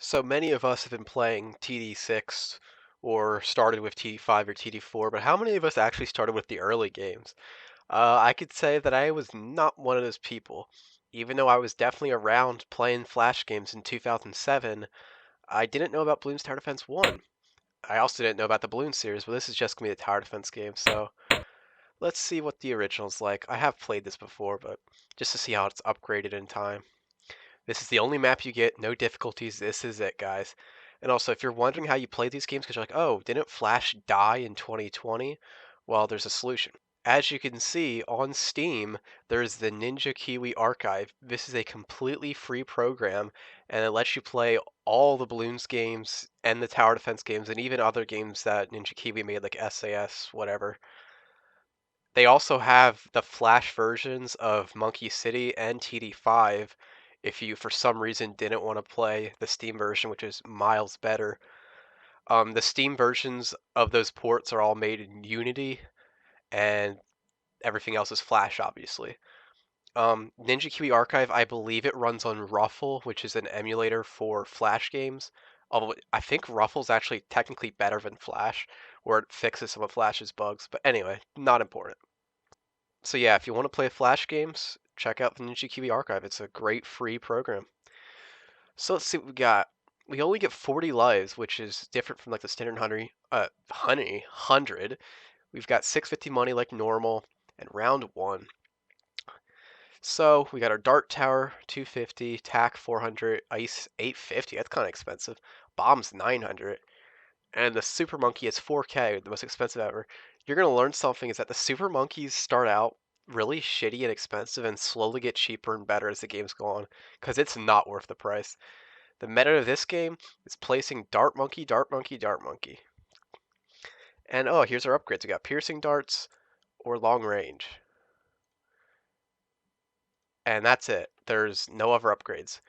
So many of us have been playing TD6 or started with TD5 or TD4, but how many of us actually started with the early games? I could say that I was not one of those people. Even though I was definitely around playing Flash games in 2007, I didn't know about Bloons Tower Defense 1. I also didn't know about the Bloons series, but this is just going to be the Tower Defense game, so let's see what the original's like. I have played this before, but just to see how it's upgraded in time. This is the only map you get, no difficulties. This is it, guys. And also, if you're wondering how you play these games, because you're like, oh, didn't Flash die in 2020? Well, there's a solution. As you can see on Steam, there's the Ninja Kiwi archive. This is a completely free program, and it lets you play all the Bloons games and the Tower Defense games, and even other games that Ninja Kiwi made, like SAS, whatever. They also have the Flash versions of Monkey City and TD5 if you, for some reason, didn't want to play the Steam version, which is miles better. The Steam versions of those ports are all made in Unity, and everything else is Flash, obviously. Ninja Kiwi Archive, I believe it runs on Ruffle, which is an emulator for Flash games. Although I think Ruffle's actually technically better than Flash, where it fixes some of Flash's bugs. But anyway, not important. So yeah, if you want to play Flash games, check out the Ninja Kiwi Archive. It's a great free program. So let's see what we got. We only get 40 lives, which is different from like the standard hundred. We've got 650 money like normal, and round one. So we got our Dart Tower 250, Tac 400, Ice 850. That's kind of expensive. Bombs 900, and the Super Monkey is 4K, the most expensive ever. You're gonna learn something is that the Super Monkeys start out really shitty and expensive and slowly get cheaper and better as the games go on, because it's not worth the price. The meta of this game is placing Dart Monkey, Dart Monkey, Dart Monkey. And oh, here's our upgrades. We got piercing darts or long range. And that's it. There's no other upgrades.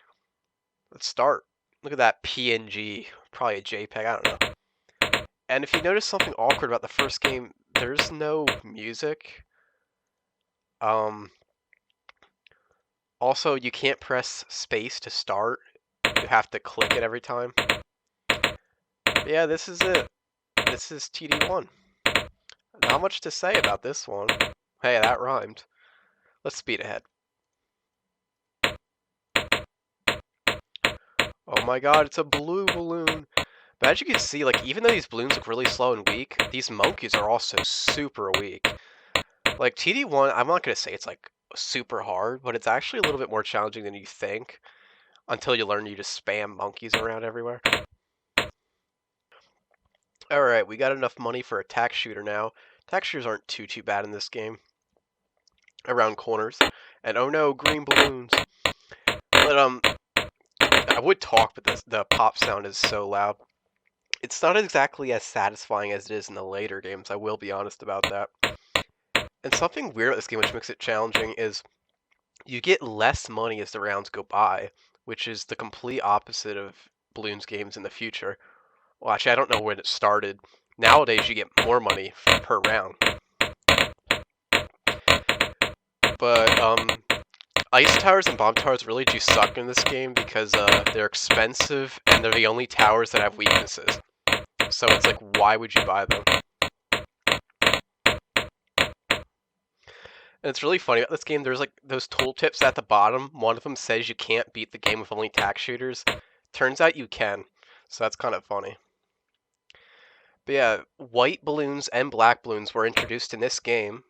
Let's start. Look at that PNG, probably a JPEG, I don't know. And if you notice something awkward about the first game, there's no music. Um, Also, you can't press space to start. You have to click it every time. But yeah, this is it. This is TD1. Not much to say about this one. Hey, that rhymed. Let's speed ahead. Oh my god, it's a blue balloon. But as you can see, like, even though these balloons look really slow and weak, these monkeys are also super weak. Like, TD1, I'm not going to say it's, like, super hard, but it's actually a little bit more challenging than you think until you learn you just spam monkeys around everywhere. Alright, we got enough money for a tack shooter now. Tack shooters aren't too bad in this game. Around corners. And oh no, green balloons. But, I would talk, but the pop sound is so loud. It's not exactly as satisfying as it is in the later games, I will be honest about that. And something weird about this game which makes it challenging is you get less money as the rounds go by, which is the complete opposite of Bloons games in the future. Well, actually, I don't know when it started. Nowadays, you get more money per round. But, ice towers and bomb towers really do suck in this game because they're expensive and they're the only towers that have weaknesses. So it's like, why would you buy them? And it's really funny about this game, there's like those tooltips at the bottom. One of them says you can't beat the game with only tack shooters. Turns out you can, so that's kind of funny. But yeah, white balloons and black balloons were introduced in this game,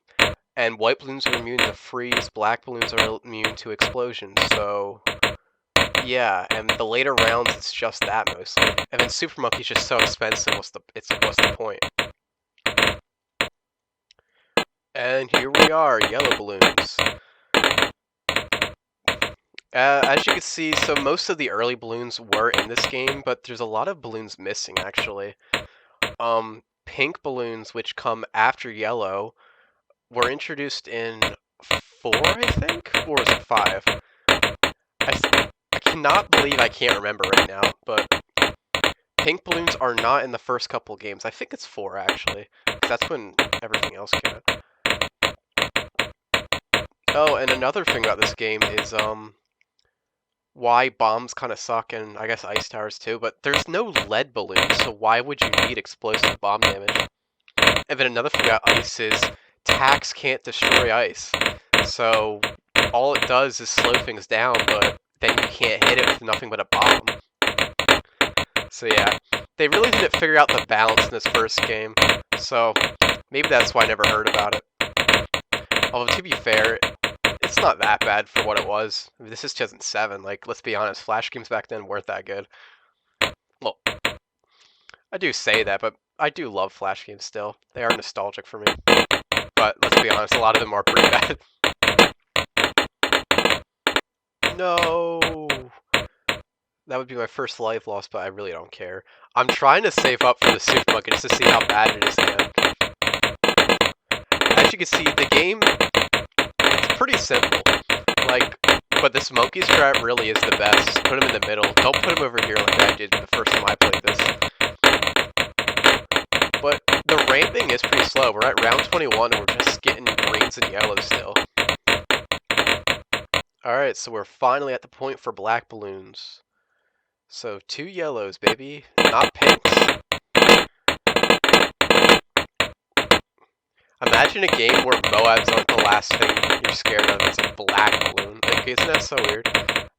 and white balloons are immune to freeze, black balloons are immune to explosions, so yeah, and the later rounds it's just that mostly. And then Super Monkey's just so expensive, what's the point? And here we are, yellow balloons. As you can see, so most of the early balloons were in this game, but there's a lot of balloons missing, actually. Pink balloons, which come after yellow, were introduced in 4, I think? Or is it 5? I cannot believe I can't remember right now, but pink balloons are not in the first couple games. I think it's 4, actually. That's when everything else came out. Oh, and another thing about this game is, why bombs kind of suck, and I guess ice towers too, but there's no lead balloons, so why would you need explosive bomb damage? And then another thing about ice is tax can't destroy ice. So all it does is slow things down, but then you can't hit it with nothing but a bomb. So yeah, they really didn't figure out the balance in this first game. So maybe that's why I never heard about it. Although to be fair, it's not that bad for what it was. I mean, this is 2007. Like, let's be honest, Flash games back then weren't that good. Well, I do say that, but I do love Flash games still. They are nostalgic for me. But let's be honest, a lot of them are pretty bad. No! That would be my first life loss, but I really don't care. I'm trying to save up for the Super Monkey just to see how bad it is again. As you can see, the game, it's pretty simple. Like, but this monkey strat really is the best. Put him in the middle. Don't put him over here like I did the first time I played this. But the ramping is pretty slow. We're at round 21 and we're just getting greens and yellows still. Alright, so we're finally at the point for black balloons. So 2 yellows, baby. Not pinks. Imagine a game where Moabs aren't the last thing you're scared of. It's a black balloon. Like, isn't that so weird?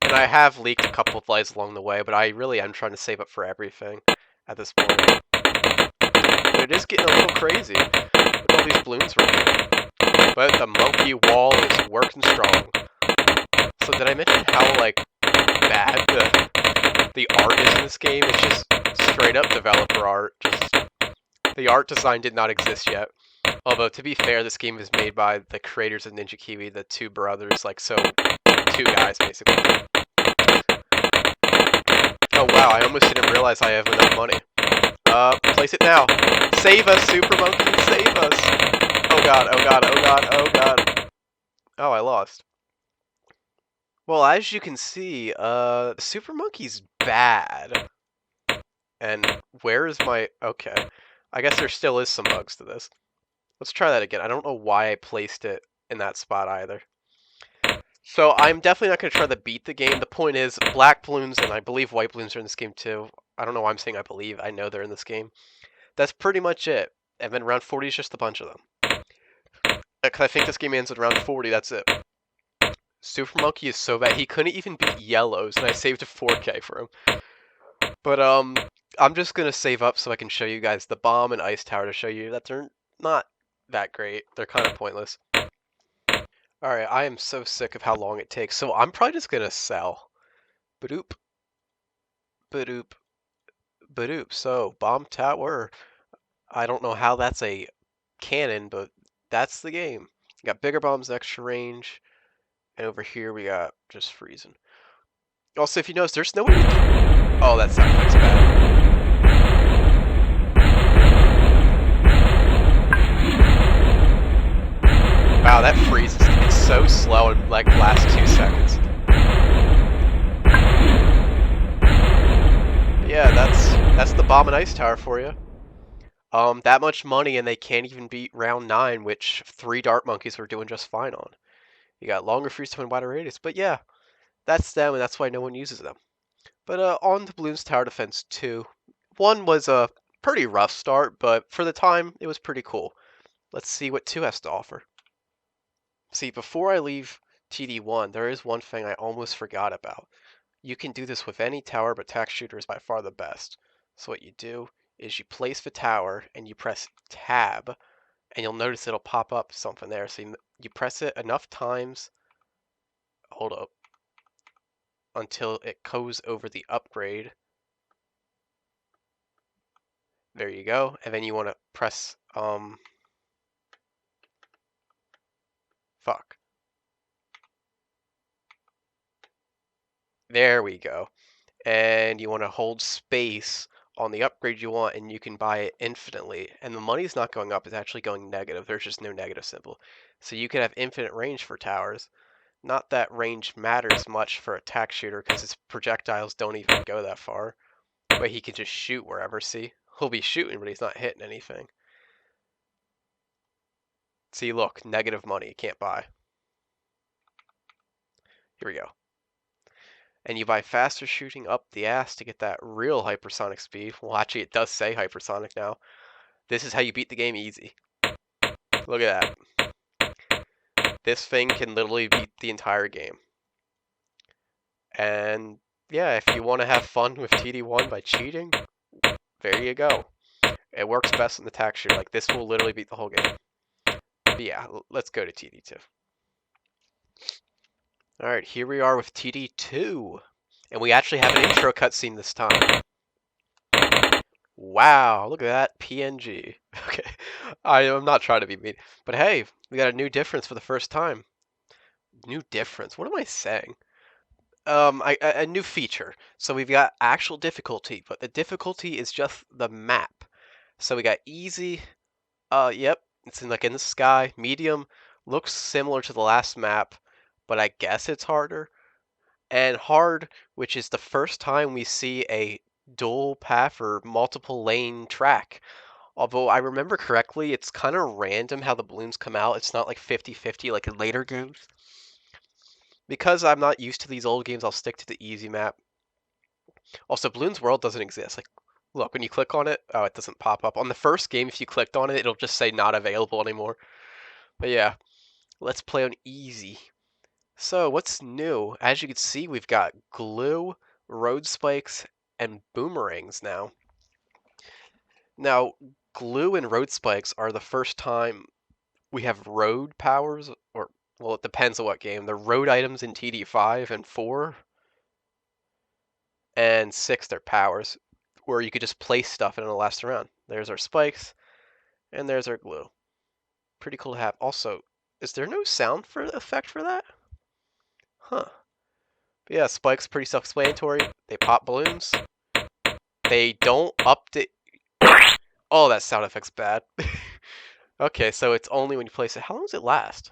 And I have leaked a couple of lights along the way, but I really am trying to save up for everything at this point. But it is getting a little crazy. Look at all these balloons we're getting. But the monkey wall is working strong. So did I mention how, like, bad the art is in this game? It's just straight up developer art. Just the art design did not exist yet. Although, to be fair, this game is made by the creators of Ninja Kiwi, the 2 brothers, like, so, 2 guys, basically. Oh wow, I almost didn't realize I have enough money. Place it now. Save us, Super Monkey, save us! Oh god, oh god, oh god, oh god. Oh, I lost. Well, as you can see, Super Monkey's bad. And where is my... Okay. I guess there still is some bugs to this. Let's try that again. I don't know why I placed it in that spot either. So I'm definitely not going to try to beat the game. The point is, black balloons, and I believe white balloons are in this game too. I don't know why I'm saying I believe. I know they're in this game. That's pretty much it. And then round 40 is just a bunch of them. Because I think this game ends at round 40, that's it. Super Monkey is so bad. He couldn't even beat yellows, and I saved a 4K for him. But, I'm just going to save up so I can show you guys the bomb and ice tower to show you that they're not that great. They're kind of pointless. Alright, I am so sick of how long it takes, so I'm probably just gonna sell. Badoop. Badoop. Badoop. So, bomb tower. I don't know how that's a cannon, but that's the game. You got bigger bombs, extra range, and over here we got just freezing. Also, if you notice, there's no way to... Oh, that sound effect's bad. Wow, that freezes. It's so slow in like the last 2 seconds. But yeah, that's the bomb and ice tower for you. That much money and they can't even beat round 9, which 3 dart monkeys were doing just fine on. You got longer freeze time and wider radius, but yeah, that's them and that's why no one uses them. But on to Bloons Tower Defense 2. 1 was a pretty rough start, but for the time, it was pretty cool. Let's see what 2 has to offer. See, before I leave TD1, there is one thing I almost forgot about. You can do this with any tower, but tack shooter is by far the best. So what you do is you place the tower and you press tab, and you'll notice it'll pop up something there. So you press it enough times, hold up, until it goes over the upgrade. There you go. And then you want to press, fuck. There we go. And you want to hold space on the upgrade you want, and you can buy it infinitely. And the money's not going up, it's actually going negative. There's just no negative symbol. So you can have infinite range for towers. Not that range matters much for a tack shooter, because his projectiles don't even go that far. But he can just shoot wherever, see? He'll be shooting, but he's not hitting anything. See, look, negative money, you can't buy. Here we go. and you buy faster shooting up the ass to get that real hypersonic speed. Well, actually, it does say hypersonic now. This is how you beat the game easy. Look at that. This thing can literally beat the entire game. And yeah, if you want to have fun with TD1 by cheating, there you go. It works best in the tac shooter. Like, this will literally beat the whole game. But yeah, let's go to TD2. Alright, here we are with TD2. And we actually have an intro cutscene this time. Wow, look at that PNG. Okay, I'm not trying to be mean. But hey, we got a new difference for the first time. New difference? What am I saying? A new feature. So we've got actual difficulty, but the difficulty is just the map. So we got easy. Yep, it's in the sky. Medium looks similar to the last map, but I guess it's harder. And hard, which is the first time we see a dual path or multiple lane track. Although I remember correctly, it's kind of random how the balloons come out. It's not like 50-50 like in later games. Because I'm not used to these old games, I'll stick to the easy map. Also, Bloons World doesn't exist. Like, look, when you click on it, oh, it doesn't pop up. On the first game, if you clicked on it, it'll just say not available anymore. But yeah, let's play on easy. So, what's new? As you can see, we've got glue, road spikes, and boomerangs now. Now, glue and road spikes are the first time we have road powers, or, well, it depends on what game. The road items in TD5 and 4 and 6, they're powers, where you could just place stuff and it'll last around. There's our spikes, and there's our glue. Pretty cool to have. Also, is there no sound for effect for that? Huh. But yeah, spikes pretty self-explanatory. They pop balloons. They don't update. Oh, that sound effect's bad. Okay, so it's only when you place it. How long does it last?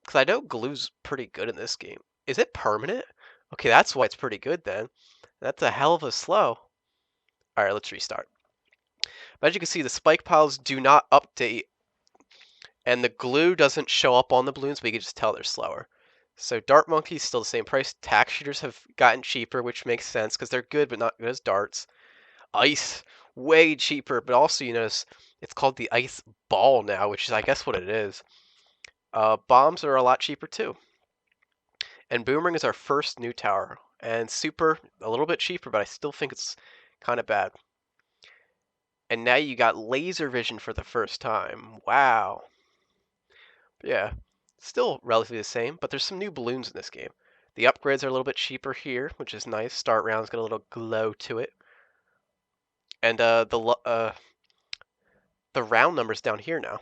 Because I know glue's pretty good in this game. Is it permanent? Okay, that's why it's pretty good then. That's a hell of a slow. Alright, let's restart. But as you can see, the spike piles do not update, and the glue doesn't show up on the balloons, but you can just tell they're slower. So Dart Monkey's still the same price. Tac shooters have gotten cheaper, which makes sense because they're good, but not good as darts. Ice, way cheaper, but also you notice it's called the ice ball now, which is I guess what it is. Bombs are a lot cheaper too. And boomerang is our first new tower, and super a little bit cheaper, but I still think it's kind of bad. And now you got laser vision for the first time. Wow. Yeah, still relatively the same, but there's some new balloons in this game. The upgrades are a little bit cheaper here, which is nice. Start round's got a little glow to it. And the round number's down here now.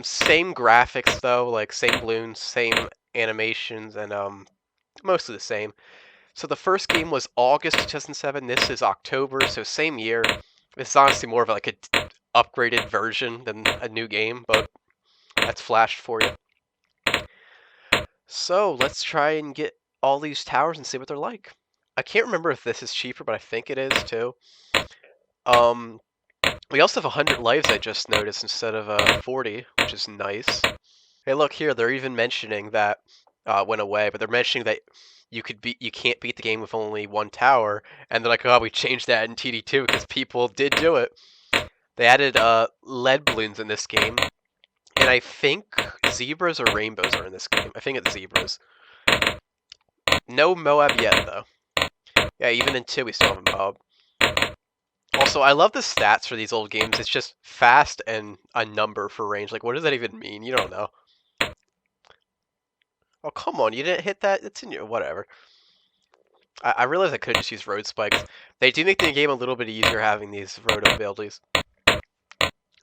Same graphics though, like same balloons, same animations, and mostly the same. So the first game was August 2007. This is October, so same year. This is honestly more of like a upgraded version than a new game, but that's flashed for you. So let's try and get all these towers and see what they're like. I can't remember if this is cheaper, but I think it is too. We also have 100 lives, I just noticed, instead of 40, which is nice. Hey, look here, they're even mentioning that went away, but they're mentioning that you can't beat the game with only one tower, and they're like, oh, we changed that in TD2 because people did do it. They added lead balloons in this game, and I think zebras or rainbows are in this game. I think it's zebras. No Moab yet, though. Yeah, even in 2 we still have a Moab. Also, I love the stats for these old games. It's just fast and a number for range. Like, what does that even mean? You don't know. Oh, come on, you didn't hit that? It's in your... whatever. I realize I could have just used road spikes. They do make the game a little bit easier having these road abilities.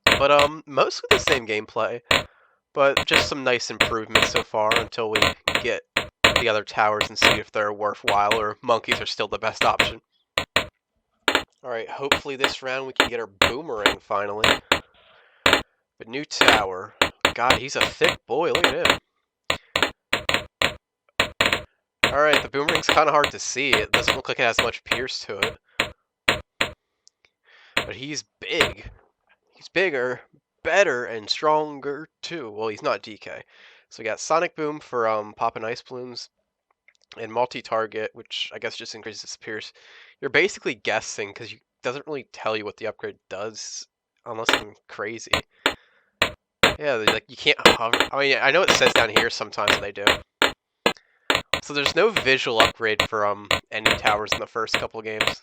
But, mostly the same gameplay. But just some nice improvements so far until we get the other towers and see if they're worthwhile or monkeys are still the best option. Alright, hopefully this round we can get our boomerang finally. But new tower. God, he's a thick boy, look at him. Alright, the boomerang's kind of hard to see. It doesn't look like it has much pierce to it. But he's big. He's bigger. better and stronger too. Well, he's not DK. So we got Sonic Boom for popping ice balloons, and multi-target, which I guess just increases Pierce. You're basically guessing because it doesn't really tell you what the upgrade does unless I'm crazy. Yeah, like you can't hover. I mean, I know it says down here sometimes they do. So there's no visual upgrade for any towers in the first couple games.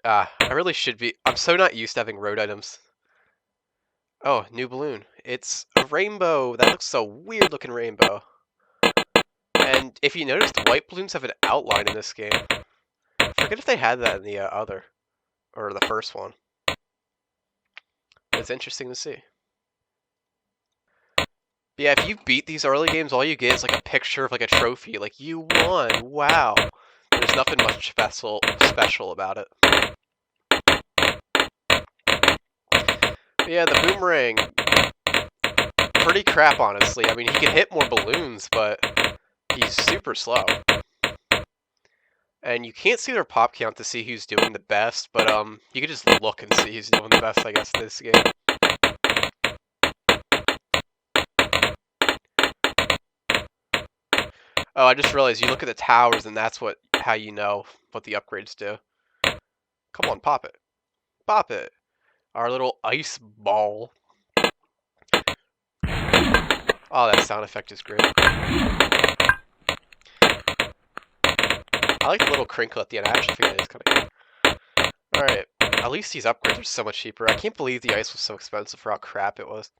I really should be. I'm so not used to having road items. Oh, new balloon. It's a rainbow. That looks so weird looking rainbow. And if you notice, the white balloons have an outline in this game. I forget if they had that in the other, or the first one. It's interesting to see. But yeah, if you beat these early games, all you get is like a picture of like a trophy. Like, you won. Wow. There's nothing much special about it. But yeah, the boomerang. Pretty crap, honestly. I mean, he can hit more balloons, but he's super slow. And you can't see their pop count to see who's doing the best, but you can just look and see who's doing the best, I guess, this game. Oh, I just realized you look at the towers, and that's how you know what the upgrades do. Come on, pop it. Pop it. Our little ice ball. Oh, that sound effect is great. I like the little crinkle at the end. I actually think that is kind of cool. Alright, at least these upgrades are so much cheaper. I can't believe the ice was so expensive for how crap it was.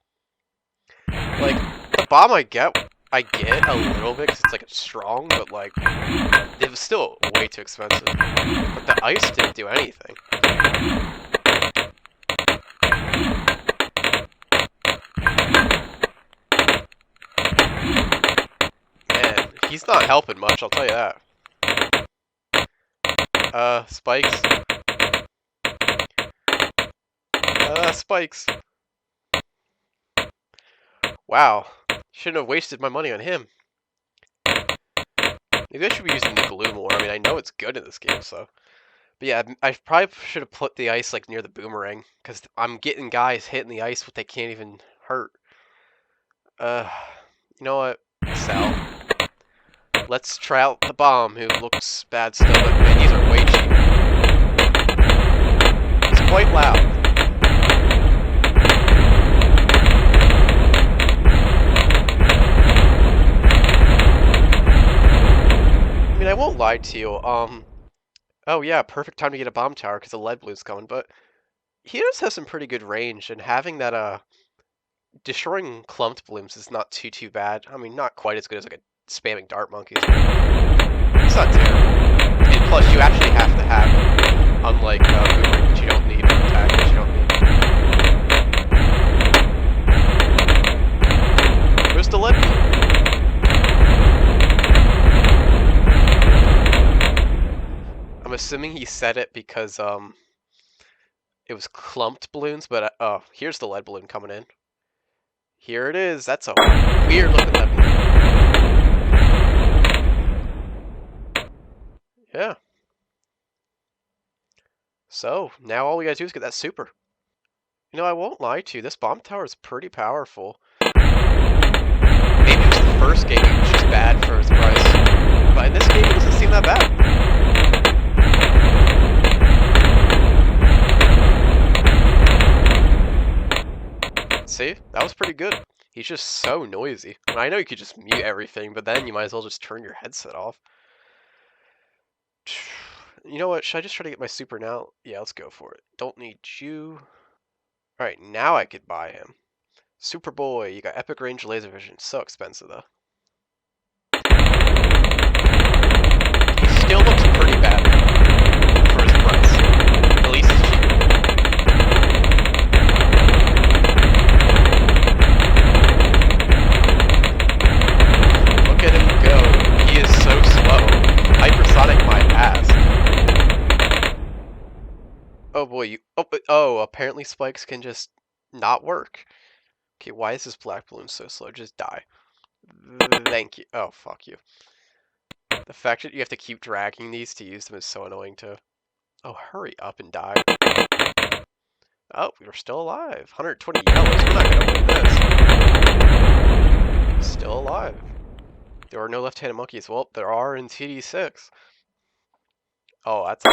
Like, the bomb I get a little bit because it's like it's strong, but like, it was still way too expensive. But the ice didn't do anything. Man, he's not helping much, I'll tell you that. Spikes. Spikes. Wow. Shouldn't have wasted my money on him. Maybe I should be using the glue more. I mean, I know it's good in this game, so. But yeah, I probably should have put the ice like near the boomerang, because I'm getting guys hitting the ice what they can't even hurt. You know what? Sell. Let's try out the bomb, who looks bad still, but man, these are way cheap. It's quite loud. I mean, I won't lie to you. Oh yeah, perfect time to get a bomb tower because the lead blue's coming, but he does have some pretty good range, and having that destroying clumped blooms is not too bad. I mean, not quite as good as like a spamming dart monkeys, but it's not terrible. And plus, you actually have to have it, unlike boomerang, which you don't need, or attack, which you don't need. Where's the lead bloom? I'm assuming he said it because it was clumped balloons, but oh, here's the lead balloon coming in. Here it is. That's a weird looking lead balloon. Yeah. So now all we gotta do is get that super. You know, I won't lie to you. This bomb tower is pretty powerful. Maybe it was the first game it was just bad for its price, but in this game it doesn't seem that bad. See? That was pretty good. He's just so noisy. I know you could just mute everything, but then you might as well just turn your headset off. You know what? Should I just try to get my super now? Yeah, let's go for it. Don't need you. Alright, now I could buy him. Superboy, you got epic range laser vision. So expensive, though. He still looks pretty bad for his price. At least it's cheap. Look at him go. He is so slow. Hypersonic my ass. Oh boy, oh, apparently spikes can just not work. Okay, why is this black balloon so slow? Just die. Thank you. Oh, fuck you. The fact that you have to keep dragging these to use them is so annoying too. Oh, hurry up and die. Oh, we're still alive. 120 yellows. We're not gonna win this. Still alive. There are no left-handed monkeys. Well, there are in TD6. Oh, that's.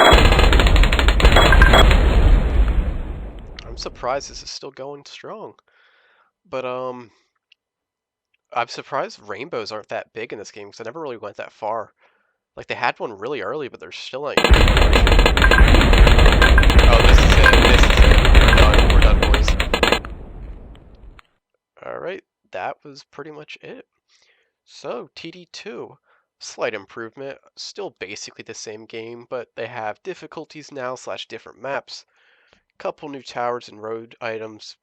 I'm surprised this is still going strong. But I'm surprised rainbows aren't that big in this game because I never really went that far. Like they had one really early, but they're still like. Oh, this is it. This is it. We're done. We're done, boys. All right, that was pretty much it. So TD2, slight improvement. Still basically the same game, but they have difficulties now / different maps. Couple new towers and road items.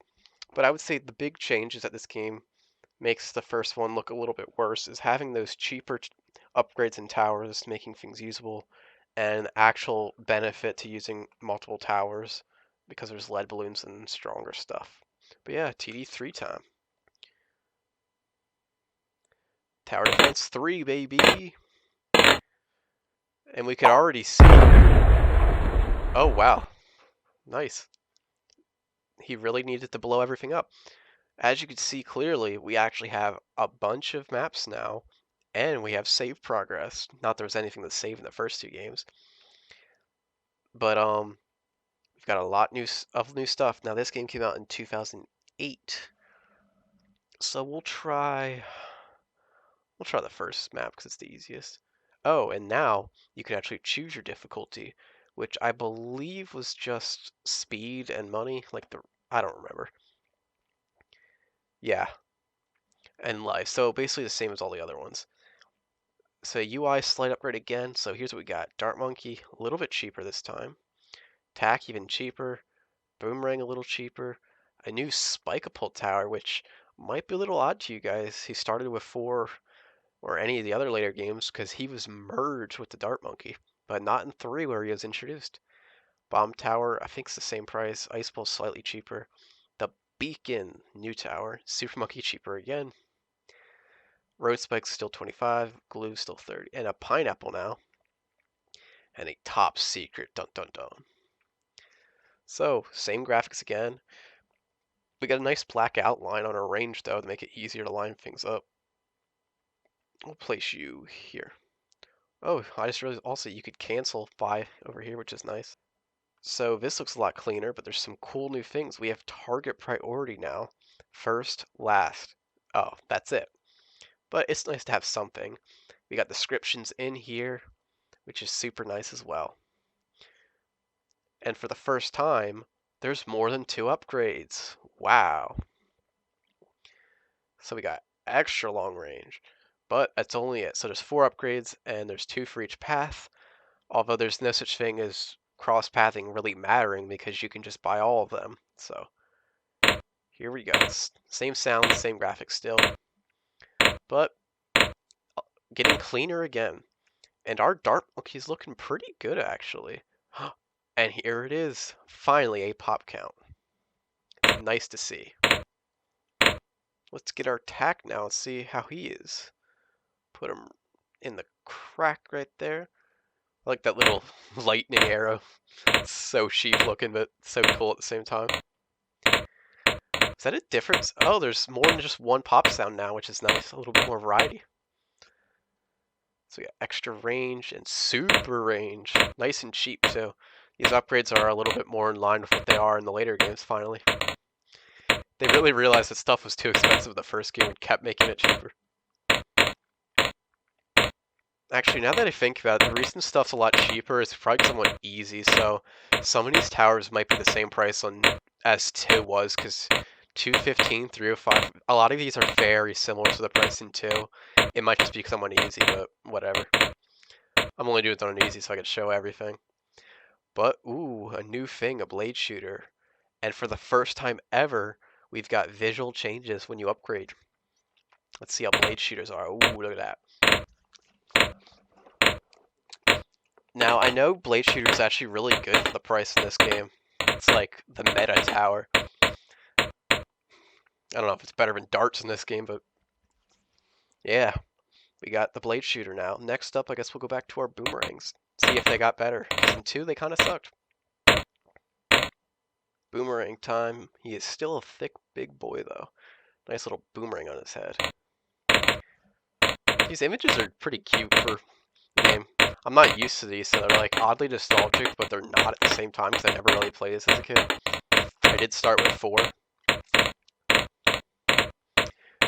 But I would say the big change is that this game makes the first one look a little bit worse is having those cheaper upgrades and towers, making things usable, and actual benefit to using multiple towers because there's lead balloons and stronger stuff. But yeah, TD3 time. Tower Defense 3, baby! And we can already see... Oh, wow. Nice. He really needed to blow everything up. As you can see clearly, we actually have a bunch of maps now, and we have save progress. Not there was anything to save in the first two games. But we've got a lot of new stuff. Now this game came out in 2008. So we'll try the first map because it's the easiest. Oh, and now you can actually choose your difficulty, which I believe was just speed and money, I don't remember. Yeah, and life. So basically the same as all the other ones. So UI slight upgrade again. So here's what we got. Dart Monkey, a little bit cheaper this time. Tack even cheaper. Boomerang a little cheaper. A new Spike-a-Pult tower, which might be a little odd to you guys. He started with 4 or any of the other later games because he was merged with the Dart Monkey, but not in 3 where he was introduced. Bomb tower, I think it's the same price. Ice Ball slightly cheaper. The Beacon, new tower. Super Monkey cheaper again. Road Spike's still 25, Glue still 30, and a Pineapple now. And a top secret, dun dun dun. So, same graphics again. We got a nice black outline on our range though to make it easier to line things up. We'll place you here. Oh, I just realized also you could cancel 5 over here, which is nice. So this looks a lot cleaner, but there's some cool new things. We have target priority now. First, last. Oh, that's it. But it's nice to have something. We got descriptions in here, which is super nice as well. And for the first time, there's more than 2 upgrades. Wow. So we got extra long range, but that's only it. So there's 4 upgrades and there's 2 for each path, although there's no such thing as cross-pathing really mattering because you can just buy all of them. So here we go. Same sound, same graphics still, but getting cleaner again. And our Dart Monkey's looking pretty good actually. And here it is, finally a pop count. Nice to see. Let's get our tack now and see how he is. Put him in the crack right there. I like that little lightning arrow. It's so cheap looking, but so cool at the same time. Is that a difference? Oh, there's more than just one pop sound now, which is nice. A little bit more variety. So we got extra range and super range. Nice and cheap too. These upgrades are a little bit more in line with what they are in the later games, finally. They really realized that stuff was too expensive in the first game and kept making it cheaper. Actually, now that I think about it, the reason stuff's a lot cheaper is probably somewhat easy, so some of these towers might be the same price as 2 was, because 215, 305, a lot of these are very similar to the price in 2. It might just be because I'm on easy, but whatever. I'm only doing it on easy so I can show everything. But, ooh, a new thing, a blade shooter. And for the first time ever, we've got visual changes when you upgrade. Let's see how blade shooters are. Ooh, look at that. Now, I know Blade Shooter is actually really good for the price in this game. It's like the meta tower. I don't know if it's better than darts in this game, but yeah, we got the Blade Shooter now. Next up, I guess we'll go back to our boomerangs. See if they got better. Because in 2, they kind of sucked. Boomerang time. He is still a thick, big boy, though. Nice little boomerang on his head. These images are pretty cute for the game. I'm not used to these, so they're like oddly nostalgic, but they're not at the same time because I never really played this as a kid. I did start with 4.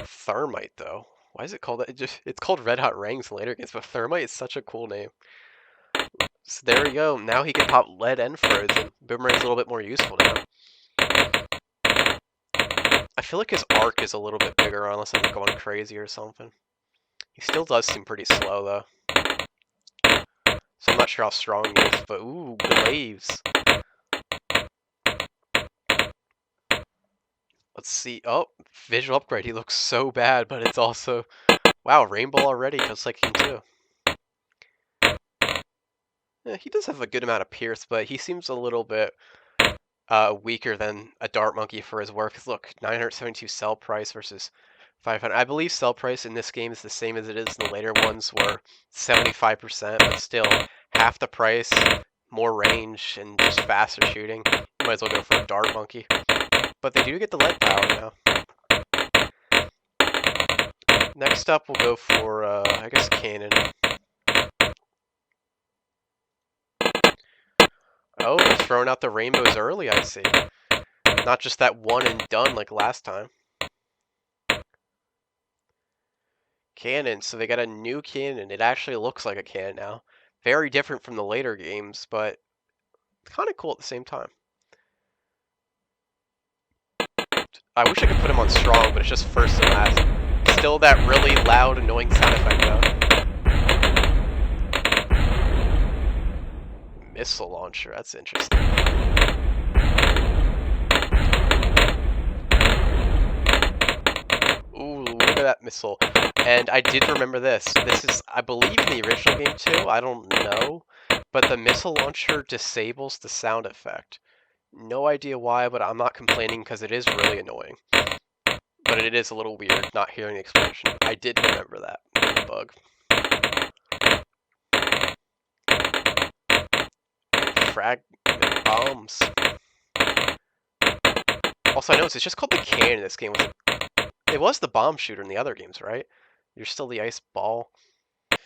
Thermite, though. Why is it called that? It's called Red Hot Rangs in later games, but Thermite is such a cool name. So there we go. Now he can pop lead and frozen. Boomerang's a little bit more useful now. I feel like his arc is a little bit bigger unless I'm going crazy or something. He still does seem pretty slow, though. So I'm not sure how strong he is, but ooh, Glaves. Let's see. Oh, visual upgrade. He looks so bad, but it's also... Wow, Rainbow already, just like him too. Yeah, he does have a good amount of Pierce, but he seems a little bit weaker than a Dart Monkey for his work. Look, 972 sell price versus 500. I believe sell price in this game is the same as it is in the later ones, where 75%, but still half the price, more range, and just faster shooting. You might as well go for a Dart Monkey. But they do get the lead power now. Next up, we'll go for, I guess, Cannon. Oh, they're throwing out the rainbows early, I see. Not just that one and done like last time. Cannon, so they got a new cannon. It actually looks like a cannon now. Very different from the later games, but kind of cool at the same time. I wish I could put him on strong, but it's just first and last. Still that really loud, annoying sound effect, though. Missile launcher, that's interesting. Ooh, look at that missile. And I did remember this. This is, I believe, in the original game too. I don't know. But the missile launcher disables the sound effect. No idea why, but I'm not complaining because it is really annoying. But it is a little weird not hearing the explosion. I did remember that bug. Fragment bombs. Also, I noticed it's just called the cannon in this game. It was the bomb shooter in the other games, right? You're still the ice ball. But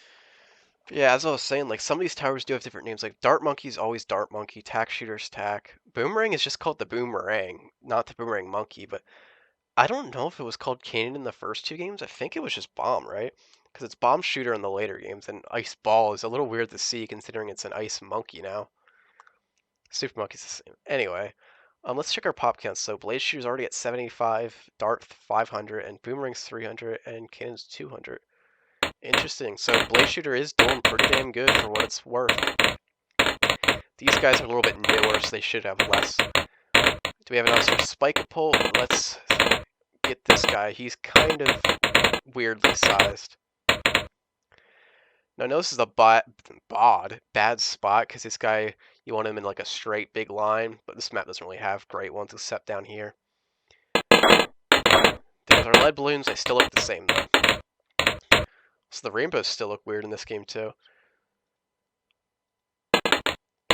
yeah, as I was saying, like some of these towers do have different names. Like Dart Monkey's always Dart Monkey, Tack Shooter's Tack. Boomerang is just called the Boomerang, not the Boomerang Monkey. But I don't know if it was called Cannon in the first 2 games. I think it was just Bomb, right? Because it's Bomb Shooter in the later games, and Ice Ball is a little weird to see considering it's an Ice Monkey now. Super Monkey's the same. Anyway, let's check our pop counts. So Blaze Shooter's already at 75, Dart 500, and Boomerang's 300, and Cannon's 200. Interesting. So Blaze Shooter is doing pretty damn good for what it's worth. These guys are a little bit newer, so they should have less. Do we have enough for Spike-a-Pole? Let's get this guy. He's kind of weirdly sized. Now, notice this is a bad spot, because this guy, you want him in like a straight big line, but this map doesn't really have great ones except down here. There's our lead balloons. They still look the same, though. So the rainbows still look weird in this game, too.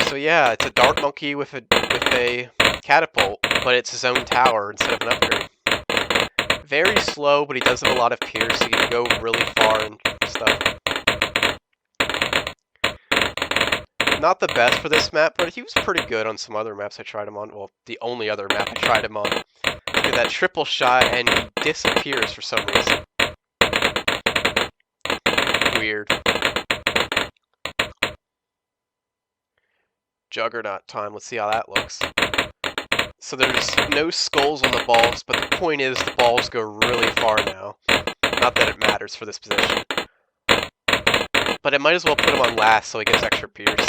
So yeah, it's a Dart Monkey with a catapult, but it's his own tower instead of an upgrade. Very slow, but he does have a lot of Pierce, so he can go really far and stuff. Not the best for this map, but he was pretty good on some other maps I tried him on. Well, the only other map I tried him on. Look at that triple shot, and he disappears for some reason. Weird. Juggernaut time. Let's see how that looks. So there's no skulls on the balls, but the point is the balls go really far now. Not that it matters for this position. But I might as well put him on last so he gets extra Pierce.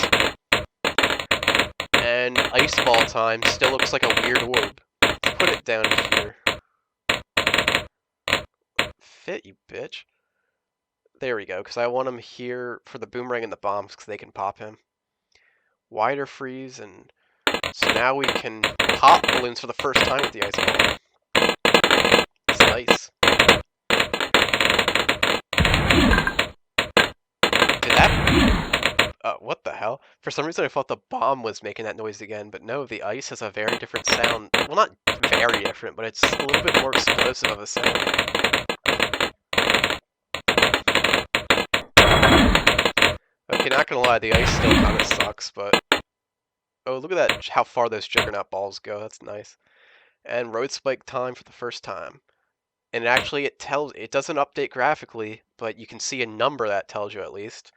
And Ice Ball time still looks like a weird orb. Let's put it down here. Fit, you bitch. There we go, because I want him here for the Boomerang and the bombs, because they can pop him. Wider freeze, and so now we can pop balloons for the first time with the Ice Ball. It's nice. Did that... What the hell? For some reason I thought the bomb was making that noise again, but no, the ice has a very different sound. Well, not very different, but it's a little bit more explosive of a sound. Okay, not gonna lie, the ice still kind of sucks, but... Oh, look at that, how far those Juggernaut balls go, that's nice. And road spike time for the first time. And actually it doesn't update graphically, but you can see a number that tells you at least.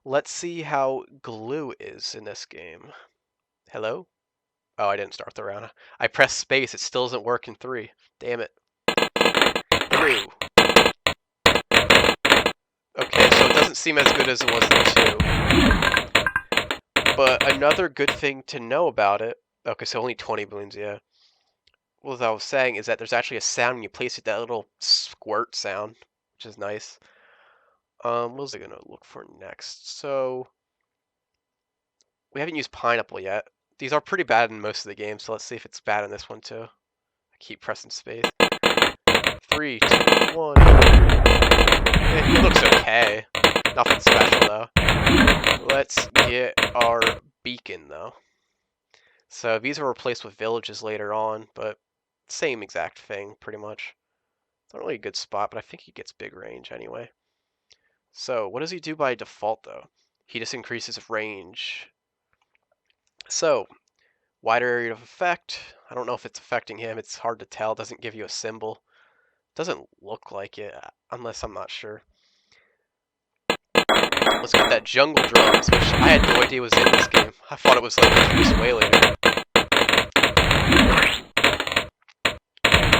Let's see how glue is in this game. Hello? Oh, I didn't start the round. I pressed space, it still doesn't work in 3. Damn it. Glue. Okay, so it doesn't seem as good as it was in 2. But another good thing to know about it... Okay, so only 20 balloons, yeah. Well, as I was saying, is that there's actually a sound when you place it, that little squirt sound, which is nice. What was I gonna look for next? So, we haven't used pineapple yet. These are pretty bad in most of the games, so let's see if it's bad in this one too. I keep pressing space. 3, 2, 1. It looks okay. Nothing special though. Let's get our beacon though. So these are replaced with villages later on, but same exact thing pretty much. It's not really a good spot, but I think he gets big range anyway. So what does he do by default though? He just increases range. So wider area of effect. I don't know if it's affecting him. It's hard to tell. It doesn't give you a symbol. Doesn't look like it, unless I'm not sure. Let's get that jungle drums, which I had no idea was in this game. I thought it was like introduced way later.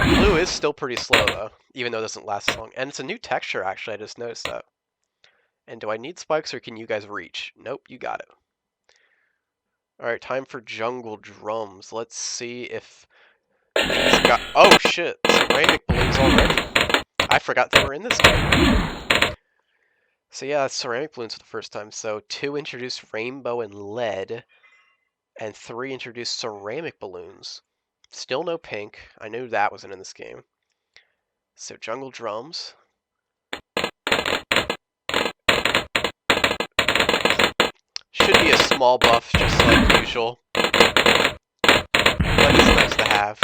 Blue is still pretty slow though, even though it doesn't last as long. And it's a new texture actually, I just noticed that. And do I need spikes or can you guys reach? Nope, you got it. Alright, time for jungle drums. Let's see if these got... Oh shit, ceramic balloons already. I forgot they were in this game. So yeah, ceramic balloons for the first time. So 2 introduced rainbow and lead, and 3 introduced ceramic balloons. Still no pink. I knew that wasn't in this game. So jungle drums. Should be a small buff, just like usual. But it's nice to have.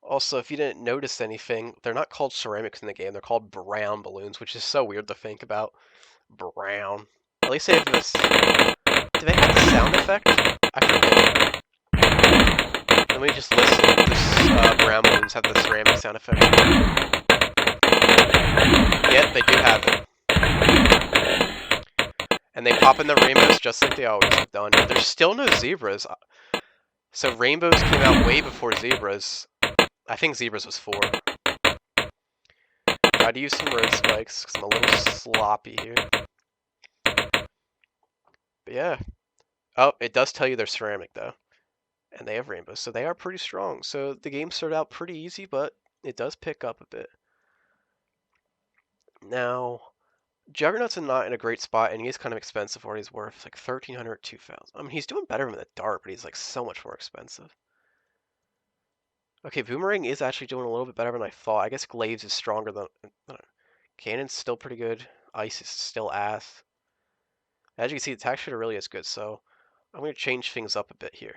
Also, if you didn't notice anything, they're not called ceramics in the game, they're called brown balloons, which is so weird to think about. Brown. At least they have this... Do they have the sound effect? I forget. Let me just listen. This brown balloons have the ceramic sound effect. Yep, they do have it. And they pop in the rainbows just like they always have done. There's still no zebras. So rainbows came out way before zebras. I think zebras was 4. Gotta use some road spikes because I'm a little sloppy here. But yeah. Oh, it does tell you they're ceramic though. And they have rainbows, so they are pretty strong. So the game started out pretty easy, but it does pick up a bit. Now, Juggernaut's not in a great spot, and he's kind of expensive for what he's worth. Like 1,300, 2,000. I mean, he's doing better than the dart, but he's like so much more expensive. Okay, Boomerang is actually doing a little bit better than I thought. I guess Glaives is stronger than... Cannon's still pretty good. Ice is still ass. As you can see, the texture really is good, so I'm going to change things up a bit here.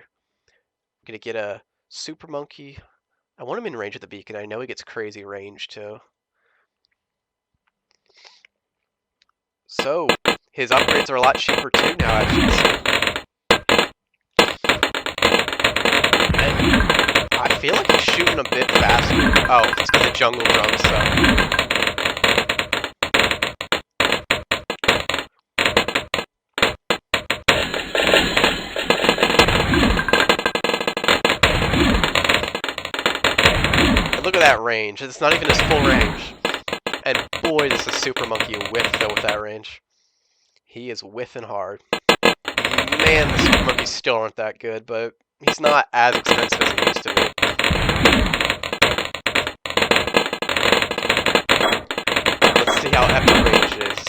I'm going to get a Super Monkey. I want him in range of the beacon. I know he gets crazy range, too. So, his upgrades are a lot cheaper, too, now, as you can see. And I feel like he's shooting a bit faster. Oh, it's because of jungle drums, so... Look at that range. It's not even his full range. And boy, does the Super Monkey whiff though with that range. He is whiffing hard. Man, the Super Monkeys still aren't that good, but he's not as expensive as he used to be. Let's see how epic range is.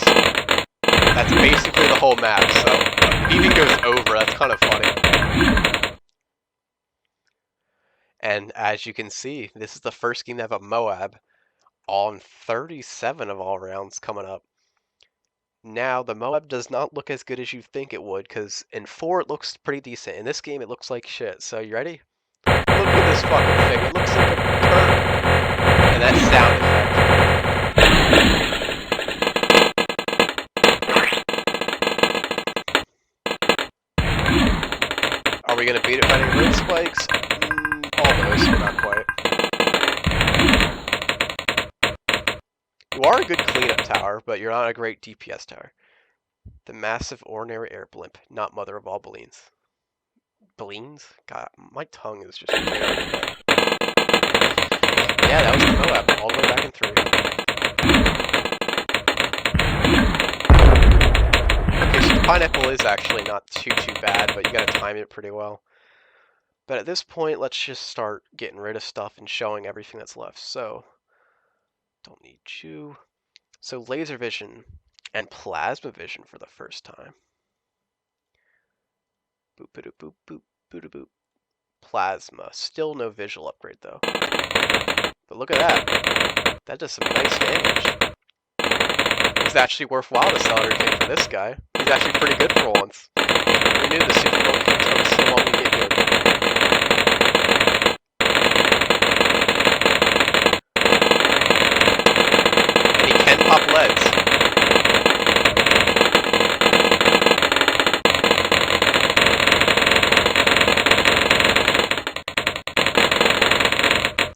That's basically the whole map, so it even goes over. That's kind of funny. And as you can see, this is the first game to have a Moab on 37 of all rounds coming up. Now, the Moab does not look as good as you think it would, because in 4 it looks pretty decent. In this game, it looks like shit. So, you ready? Look at this fucking thing. It looks like a turd. And that sound effect. Are we going to beat it fighting red spikes? Almost, but not quite. You are a good cleanup tower, but you're not a great DPS tower. The massive ordinary air blimp, not mother of all Bloons. Bloons? God, my tongue is just... Yeah, that was the Moab, all the way back in 3. Okay, so the pineapple is actually not too bad, but you gotta time it pretty well. But at this point, let's just start getting rid of stuff and showing everything that's left. So, don't need you. So laser vision and plasma vision for the first time. Boop, boop, boop, boop, boop, boop. Plasma. Still no visual upgrade though. But look at that. That does some nice damage. It's actually worthwhile to sell everything for this guy. He's actually pretty good for once. We knew the super monkey took so long to get good. And he can pop leads.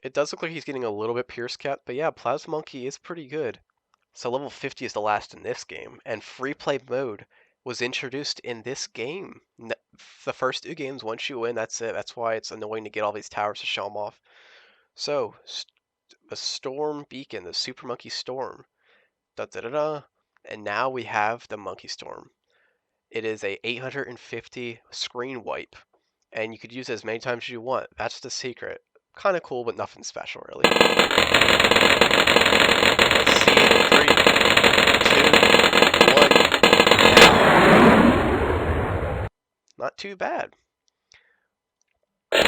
It does look like he's getting a little bit Pierce Cap, but yeah, Plasma Monkey is pretty good. So level 50 is the last in this game, and free play mode was introduced in this game. The first 2 games, once you win, that's it. That's why it's annoying to get all these towers to show them off. So, the Storm Beacon, the Super Monkey Storm. Da-da-da-da. And now we have the Monkey Storm. It is a 850 screen wipe, and you could use it as many times as you want. That's the secret. Kind of cool, but nothing special, really. Let's see it in 3, 2, 1, now. Not too bad. That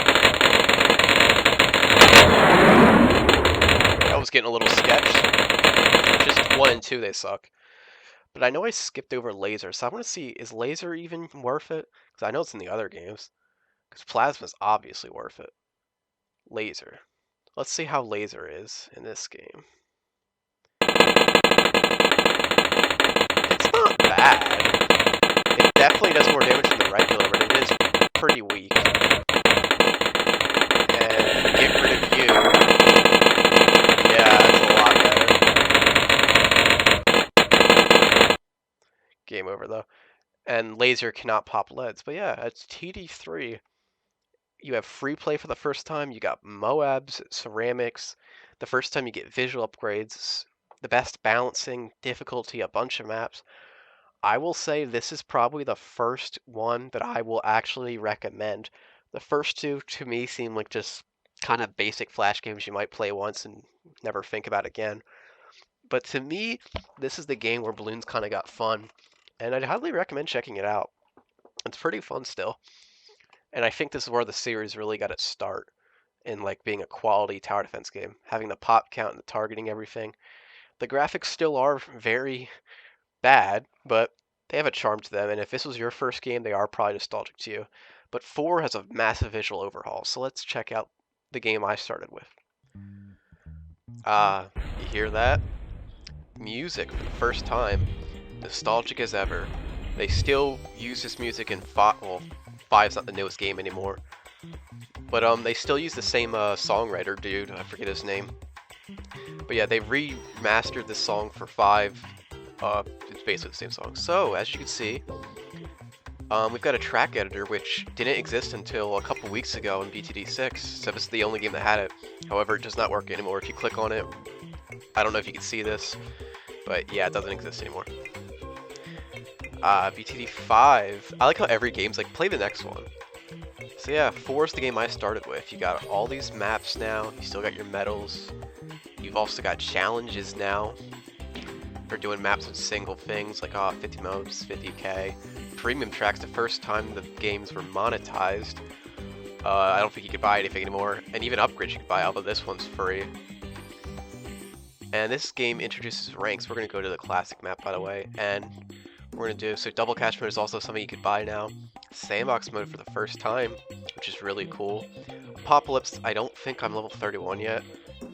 was getting a little sketch. Just 1 and 2, they suck. But I know I skipped over laser, so I want to see, is laser even worth it? Because I know it's in the other games. Because plasma's obviously worth it. Laser. Let's see how laser is in this game. It's not bad. It definitely does more damage than the regular, but it is pretty weak. And get rid of you. Yeah, that's a lot better. Game over though. And laser cannot pop leads. But yeah, it's TD3. You have free play for the first time. You got Moabs, ceramics. The first time you get visual upgrades. The best balancing, difficulty, a bunch of maps. I will say this is probably the first one that I will actually recommend. The first 2 to me seem like just kind of basic Flash games you might play once and never think about again. But to me, this is the game where Bloons kind of got fun. And I'd highly recommend checking it out. It's pretty fun still. And I think this is where the series really got its start in like being a quality tower defense game, having the pop count and the targeting everything. The graphics still are very bad, but they have a charm to them, and if this was your first game, they are probably nostalgic to you. But 4 has a massive visual overhaul, so let's check out the game I started with. You hear that? Music for the first time. Nostalgic as ever. They still use this music in 5, well, 5's not the newest game anymore. But they still use the same songwriter dude, I forget his name. But yeah, they remastered this song for 5. It's basically the same song. So, as you can see, we've got a track editor which didn't exist until a couple weeks ago in BTD6, so this is the only game that had it. However, it does not work anymore. If you click on it, I don't know if you can see this, but yeah, it doesn't exist anymore. BTD5. I like how every game's like, play the next one. So yeah, 4 is the game I started with. You got all these maps now. You still got your medals. You've also got challenges now. For doing maps with single things like 50 modes, 50k. Premium tracks, the first time the games were monetized. I don't think you could buy anything anymore. And even upgrades you could buy, although this one's free. And this game introduces ranks. We're going to go to the classic map, by the way, and we're going to do, so double cash mode is also something you could buy now. Sandbox mode for the first time, which is really cool. Apocalypse, I don't think I'm level 31 yet.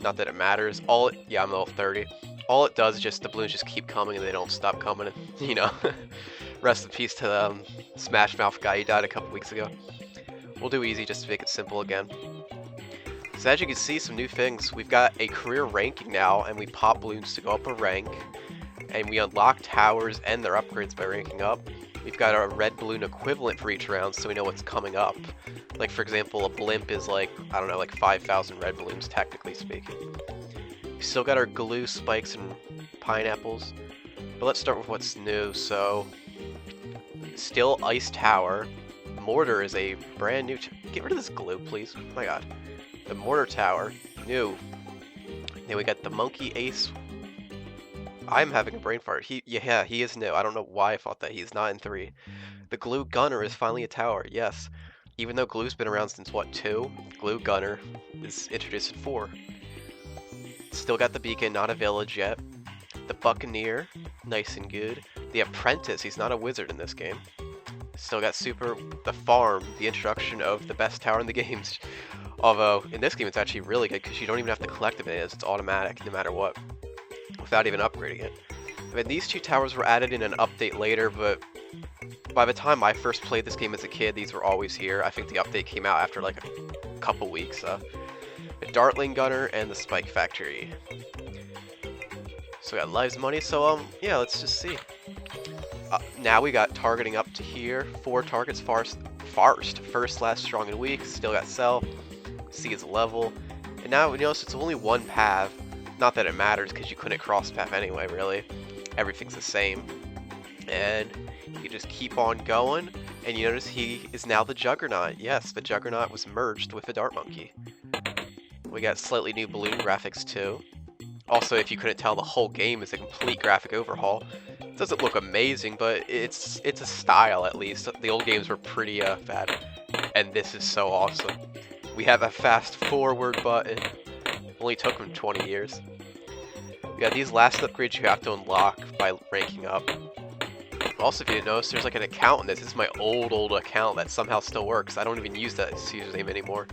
Not that it matters. Yeah, I'm level 30. All it does is just the balloons just keep coming and they don't stop coming. And, you know, rest in peace to the Smash Mouth guy. He died a couple weeks ago. We'll do easy just to make it simple again. So as you can see, some new things. We've got a career ranking now, and we pop balloons to go up a rank. And we unlock towers and their upgrades by ranking up. We've got a red balloon equivalent for each round, so we know what's coming up. Like, for example, a blimp is like, I don't know, like 5,000 red balloons, technically speaking. We still got our glue, spikes, and pineapples. But let's start with what's new. So, still Ice Tower. Mortar is a brand new... Get rid of this glue, please. Oh my god. The Mortar Tower, new. Then we got the Monkey Ace. I'm having a brain fart. Yeah, he is new. I don't know why I thought that. He's not in 3. The Glue Gunner is finally a tower, yes. Even though glue's been around since, what, 2? Glue Gunner is introduced in 4. Still got the Beacon, not a village yet. The Buccaneer, nice and good. The Apprentice, he's not a wizard in this game. Still got the Farm, the introduction of the best tower in the games. Although, in this game it's actually really good because you don't even have to collect the bananas, it's automatic no matter what, without even upgrading it. I mean, these 2 towers were added in an update later, but by the time I first played this game as a kid, these were always here. I think the update came out after like a couple weeks. The Dartling Gunner and the Spike Factory. So we got lives, money, so yeah, let's just see. Now we got targeting up to here. 4 targets, first, last, strong, and weak. Still got Cell. C is level. And now we notice it's only one path. Not that it matters because you couldn't cross path anyway, really. Everything's the same. And you just keep on going. And you notice he is now the Juggernaut. Yes, the Juggernaut was merged with the Dart Monkey. We got slightly new balloon graphics too. Also, if you couldn't tell, the whole game is a complete graphic overhaul. It doesn't look amazing, but it's a style at least. The old games were pretty bad. And this is so awesome. We have a fast forward button. Only took him 20 years. We got these last upgrades you have to unlock by ranking up. Also, if you didn't notice, there's like an account in this. This is my old account that somehow still works. I don't even use that username anymore.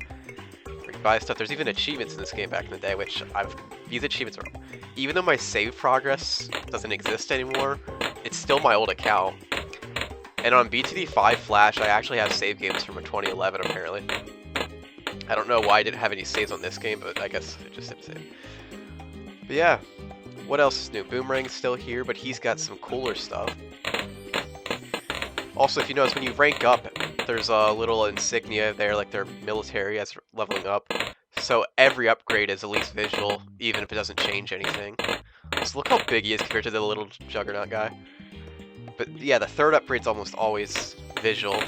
We can buy stuff. There's even achievements in this game back in the day, which these achievements are... Even though my save progress doesn't exist anymore, it's still my old account. And on BTD5 Flash, I actually have save games from 2011, apparently. I don't know why I didn't have any saves on this game, but I guess it just didn't save. But yeah, what else is new? Boomerang is still here, but he's got some cooler stuff. Also, if you notice, when you rank up, there's a little insignia there, like their military as leveling up. So every upgrade is at least visual, even if it doesn't change anything. So look how big he is compared to the little Juggernaut guy. But yeah, the 3rd upgrade's almost always visual.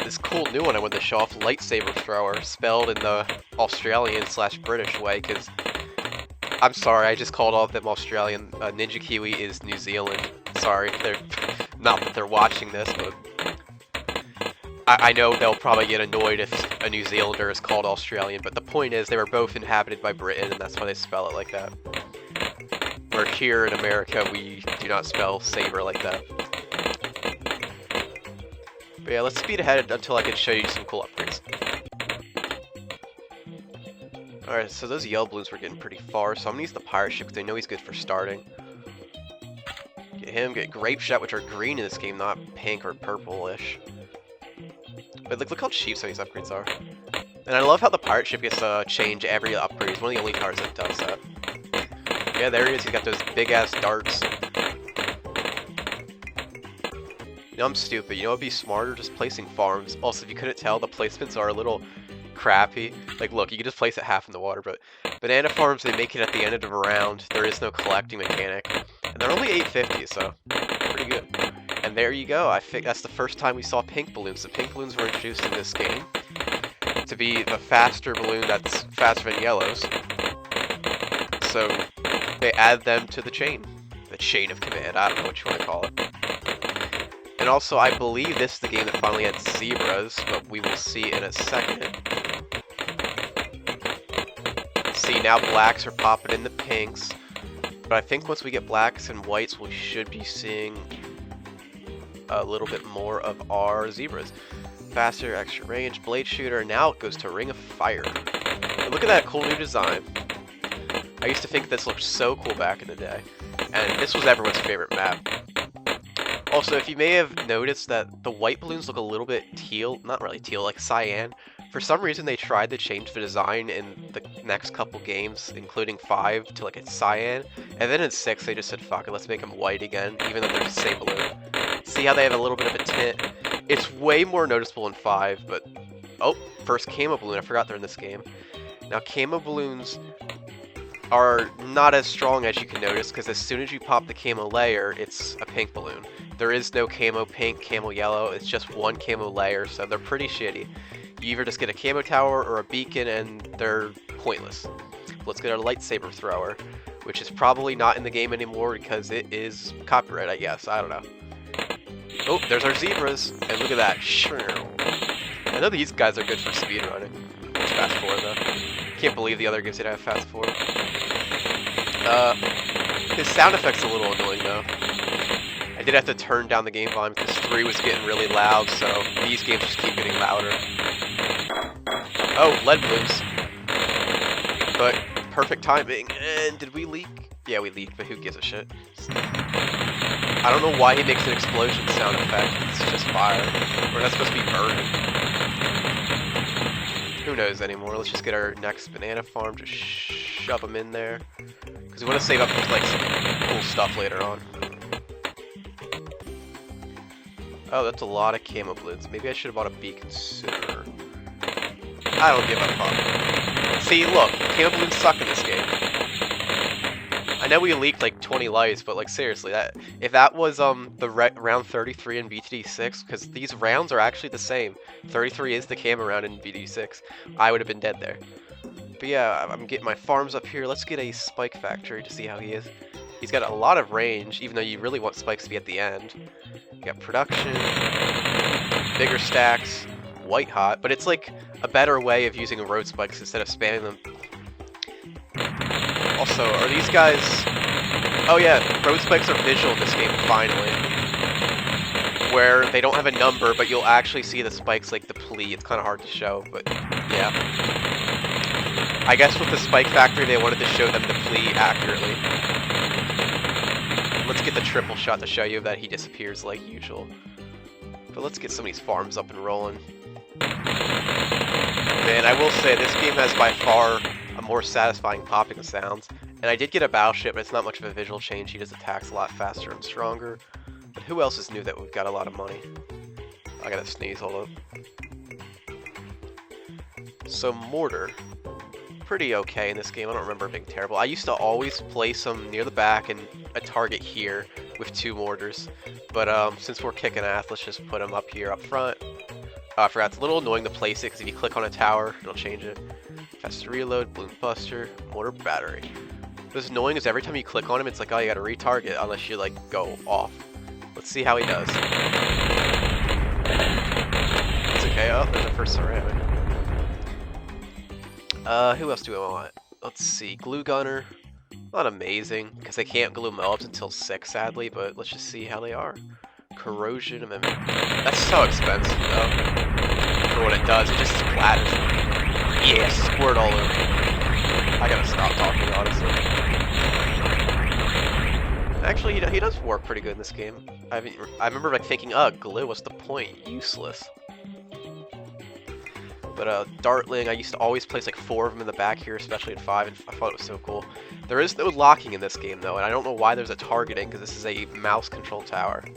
This cool new one I wanted to show off, Lightsaber Thrower, spelled in the Australian/British way, because I'm sorry, I just called all of them Australian. Ninja Kiwi is New Zealand. Sorry, they're not that they're watching this, but I know they'll probably get annoyed if a New Zealander is called Australian, but the point is they were both inhabited by Britain, and that's why they spell it like that. Where here in America, we do not spell saber like that. But yeah, let's speed ahead until I can show you some cool upgrades. Alright, so those yellow balloons were getting pretty far, so I'm gonna use the pirate ship because I know he's good for starting. Get him, get Grape Shot, which are green in this game, not pink or purplish. But look how cheap some of these upgrades are. And I love how the pirate ship gets to change every upgrade. It's one of the only cars that does that. Yeah, there he is. He's got those big-ass darts. You know, I'm stupid. You know what would be smarter? Just placing farms. Also, if you couldn't tell, the placements are a little crappy. Like, look, you can just place it half in the water, but banana farms, they make it at the end of a round. There is no collecting mechanic. And they're only 850, so pretty good. And there you go. I think that's the first time we saw pink balloons. The pink balloons were introduced in this game to be the faster balloon that's faster than yellows. So they add them to the chain of command. I don't know what you want to call it. And also, I believe this is the game that finally had zebras, but we will see in a second. See, now blacks are popping in the pinks. but I think once we get blacks and whites, we should be seeing a little bit more of our zebras. Faster, extra range, blade shooter, now it goes to Ring of Fire. And look at that cool new design. I used to think this looked so cool back in the day, and this was everyone's favorite map. Also, if you may have noticed that the white balloons look a little bit teal, not really teal, like cyan. For some reason they tried to change the design in the next couple games, including 5, to like a cyan, and then in 6 they just said fuck it, let's make them white again, even though they're the same balloon. See how they have a little bit of a tint? It's way more noticeable in 5, but... Oh, first camo balloon, I forgot they're in this game. Now camo balloons are not as strong as you can notice, because as soon as you pop the camo layer, it's a pink balloon. There is no camo pink, camo yellow, it's just one camo layer, so they're pretty shitty. You either just get a camo tower or a beacon, and they're pointless. Let's get our lightsaber thrower, which is probably not in the game anymore because it is copyright, I guess. I don't know. Oh, there's our zebras, and look at that. I know these guys are good for speedrunning. Let's fast forward though. Can't believe the other games didn't have fast forward. His sound effect's a little annoying though. I did have to turn down the game volume because 3 was getting really loud, so these games just keep getting louder. Oh, lead balloons. But perfect timing. And did we leak? Yeah, we leaked, but who gives a shit? I don't know why he makes an explosion sound effect. It's just fire. We're not supposed to be burning. Who knows anymore? Let's just get our next banana farm. Just shove them in there. Because we want to save up for like some cool stuff later on. Oh, that's a lot of camo balloons. Maybe I should have bought a beacon sooner. I don't give a fuck. See, look, camo balloons suck in this game. I know we leaked like 20 lights, but like seriously, if that was the round 33 in BTD6, because these rounds are actually the same. 33 is the camo round in BTD6. I would have been dead there. But yeah, I'm getting my farms up here. Let's get a spike factory to see how he is. He's got a lot of range, even though you really want spikes to be at the end. You got production, bigger stacks, white hot, but it's like a better way of using road spikes instead of spamming them. Also, are these guys... Oh yeah, road spikes are visual in this game, finally. Where they don't have a number, but you'll actually see the spikes like deplete. It's kind of hard to show, but yeah. I guess with the spike factory, they wanted to show them deplete accurately. Let's get the triple shot to show you that he disappears like usual. But let's get some of these farms up and rolling. Man, I will say, this game has by far a more satisfying popping sounds. And I did get a battleship, but it's not much of a visual change. He does attacks a lot faster and stronger. But who else is new that we've got a lot of money? I gotta sneeze, hold up. So, mortar. Pretty okay in this game. I don't remember it being terrible. I used to always place them near the back and a target here with 2 mortars. But since we're kicking ass, let's just put them up here up front. I forgot, it's a little annoying to place it because if you click on a tower, it'll change it. Fast reload, balloon buster, mortar battery. What's annoying is every time you click on him, it's like, oh, you gotta retarget unless you like go off. Let's see how he does. It's okay. Oh, there's our first ceramic. Who else do I want? Let's see. Glue gunner. Not amazing, because they can't glue mobs until 6, sadly, but let's just see how they are. Corrosion amendment. That's so expensive, though. For what it does, it just splatters. Yeah, squirt all over. I gotta stop talking, honestly. Actually, he does work pretty good in this game. I remember like thinking, glue, what's the point? Useless. But Dartling, I used to always place like 4 of them in the back here, especially in 5, and I thought it was so cool. There is no locking in this game though, and I don't know why there's a targeting, because this is a mouse controlled tower. You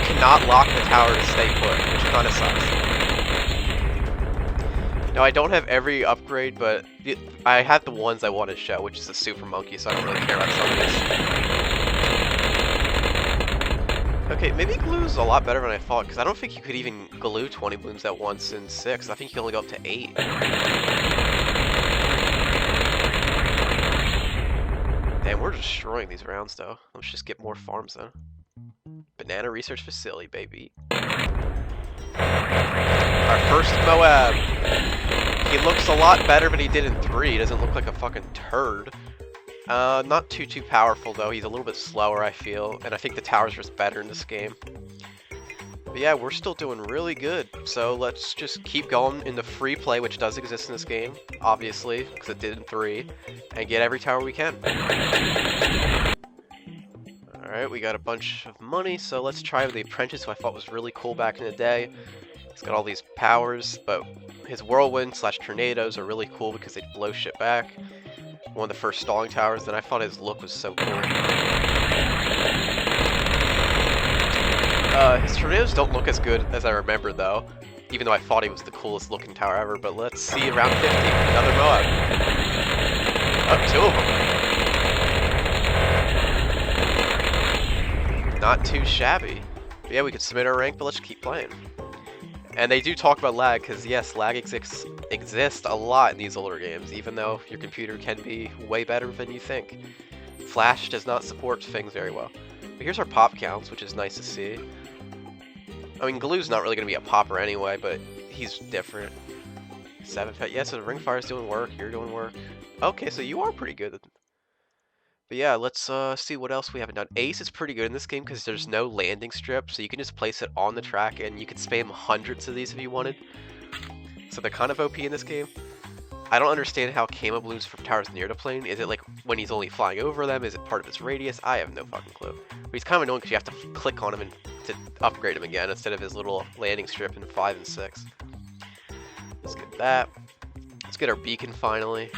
cannot lock the tower to stay put, which kind of sucks. Now I don't have every upgrade, but I have the ones I want to show, which is the Super Monkey, so I don't really care about some of this. Okay, maybe glue's a lot better than I thought, because I don't think you could even glue 20 balloons at once in 6. I think you can only go up to 8. Damn, we're destroying these rounds, though. Let's just get more farms, then. Banana Research Facility, baby. Our first Moab. He looks a lot better than he did in 3. He doesn't look like a fucking turd. Not too powerful though. He's a little bit slower, I feel, and I think the tower's just better in this game. But yeah, we're still doing really good. So let's just keep going in the free play, which does exist in this game, obviously, because it did in 3, and get every tower we can. Alright, we got a bunch of money, so let's try the Apprentice, who I thought was really cool back in the day. He's got all these powers, but his whirlwind / tornadoes are really cool because they blow shit back. One of the first stalling towers, and I thought his look was so cool. His tornadoes don't look as good as I remember though, even though I thought he was the coolest looking tower ever, but let's see around 50, another Moab. Oh, 2 of them. Not too shabby. But yeah, we could submit our rank, but let's keep playing. And they do talk about lag, because yes, lag exists a lot in these older games, even though your computer can be way better than you think. Flash does not support things very well. But here's our pop counts, which is nice to see. I mean, Glue's not really going to be a popper anyway, but he's different. 7 pet. Yeah, so the Ringfire's doing work, you're doing work. Okay, so you are pretty good. But yeah, let's see what else we haven't done. Ace is pretty good in this game because there's no landing strip, so you can just place it on the track, and you can spam hundreds of these if you wanted. So they're kind of OP in this game. I don't understand how camo balloons from towers near the plane. Is it like when he's only flying over them? Is it part of his radius? I have no fucking clue. But he's kind of annoying because you have to click on him and to upgrade him again instead of his little landing strip in 5 and 6. Let's get that. Let's get our beacon finally.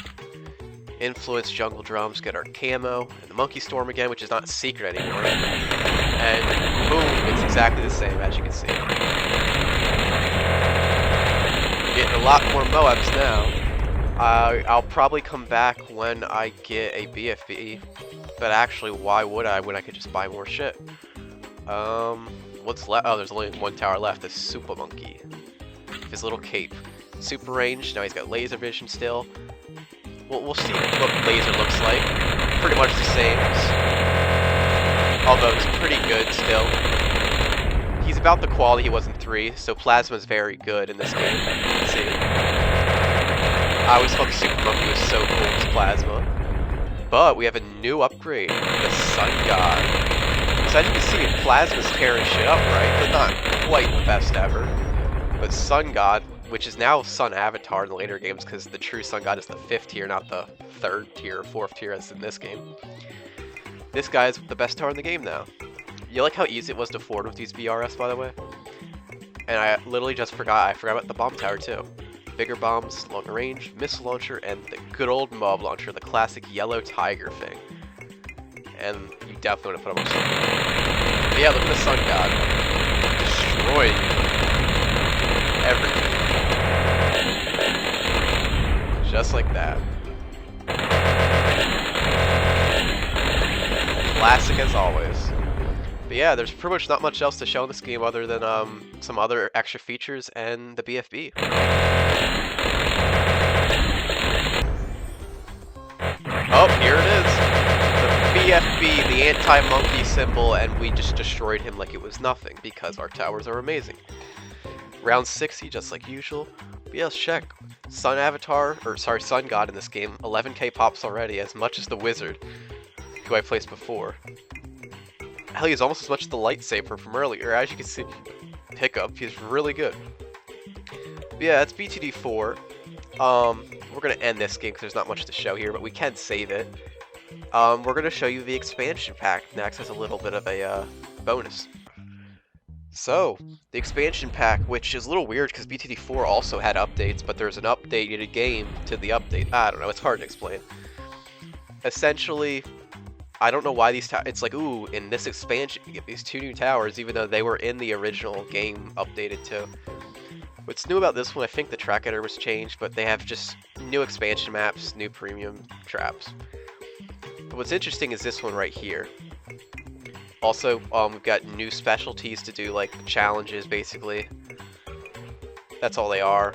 Influence, jungle drums, get our camo, and the monkey storm again, which is not secret anymore. And boom, it's exactly the same as you can see. Getting a lot more Moabs now. I'll probably come back when I get a BFB, but actually, why would I when I could just buy more shit? What's left? Oh, there's only 1 tower left. The Super Monkey. His little cape. Super range. Now he's got laser vision still. We'll see what laser looks like. Pretty much the same. Although it's pretty good still. He's about the quality he was in 3, so Plasma's very good in this game. Let's see. I always thought the Super Monkey was so cool with Plasma. But we have a new upgrade, the Sun God. So as you can see, Plasma's tearing shit up, right? But not quite the best ever. But Sun God, which is now Sun Avatar in the later games, because the true Sun God is the 5th tier, not the 3rd tier or 4th tier as in this game. This guy is the best tower in the game now. You like how easy it was to afford with these BRS, by the way? And I literally just forgot. I forgot about the bomb tower too. Bigger bombs, longer range, missile launcher, and the good old mob launcher, the classic yellow tiger thing. And you definitely want to put them on something. But yeah, look at the Sun God. Destroying everything. Just like that. Classic as always. But yeah, there's pretty much not much else to show in this game other than some other extra features and the BFB. Oh, here it is. The BFB, the anti-monkey symbol, and we just destroyed him like it was nothing because our towers are amazing. Round 60, just like usual. But yeah, let's check. Sun God in this game, 11k pops already, as much as the Wizard, who I placed before. Hell, he's almost as much as the lightsaber from earlier. As you can see, Hiccup, he's really good. But yeah, it's BTD4. We're gonna end this game because there's not much to show here, but we can save it. We're gonna show you the expansion pack next as a little bit of a bonus. So, the expansion pack, which is a little weird because BTD4 also had updates, but there's an updated game to the update. I don't know, it's hard to explain. Essentially, I don't know why these towers, it's like, ooh, in this expansion you get these 2 new towers, even though they were in the original game updated too. What's new about this one, I think the track editor was changed, but they have just new expansion maps, new premium traps. But what's interesting is this one right here. Also, we've got new specialties to do, like challenges, basically. That's all they are.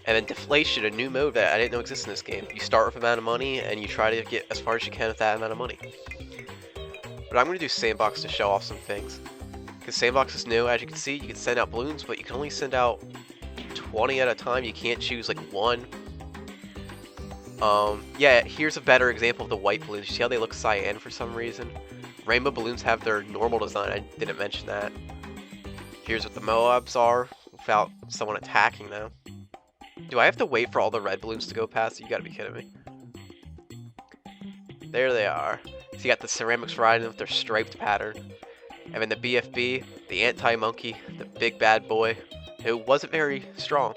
And then deflation, a new mode that I didn't know existed in this game. You start with an amount of money, and you try to get as far as you can with that amount of money. But I'm going to do Sandbox to show off some things. Because Sandbox is new, as you can see, you can send out balloons, but you can only send out 20 at a time. You can't choose like 1. Yeah, here's a better example of the white balloons. You see how they look cyan for some reason? Rainbow balloons have their normal design. I didn't mention that. Here's what the Moabs are without someone attacking them. Do I have to wait for all the red balloons to go past? You gotta be kidding me. There they are. So you got the ceramics riding with their striped pattern. And then the BFB, the anti-monkey, the big bad boy, who wasn't very strong.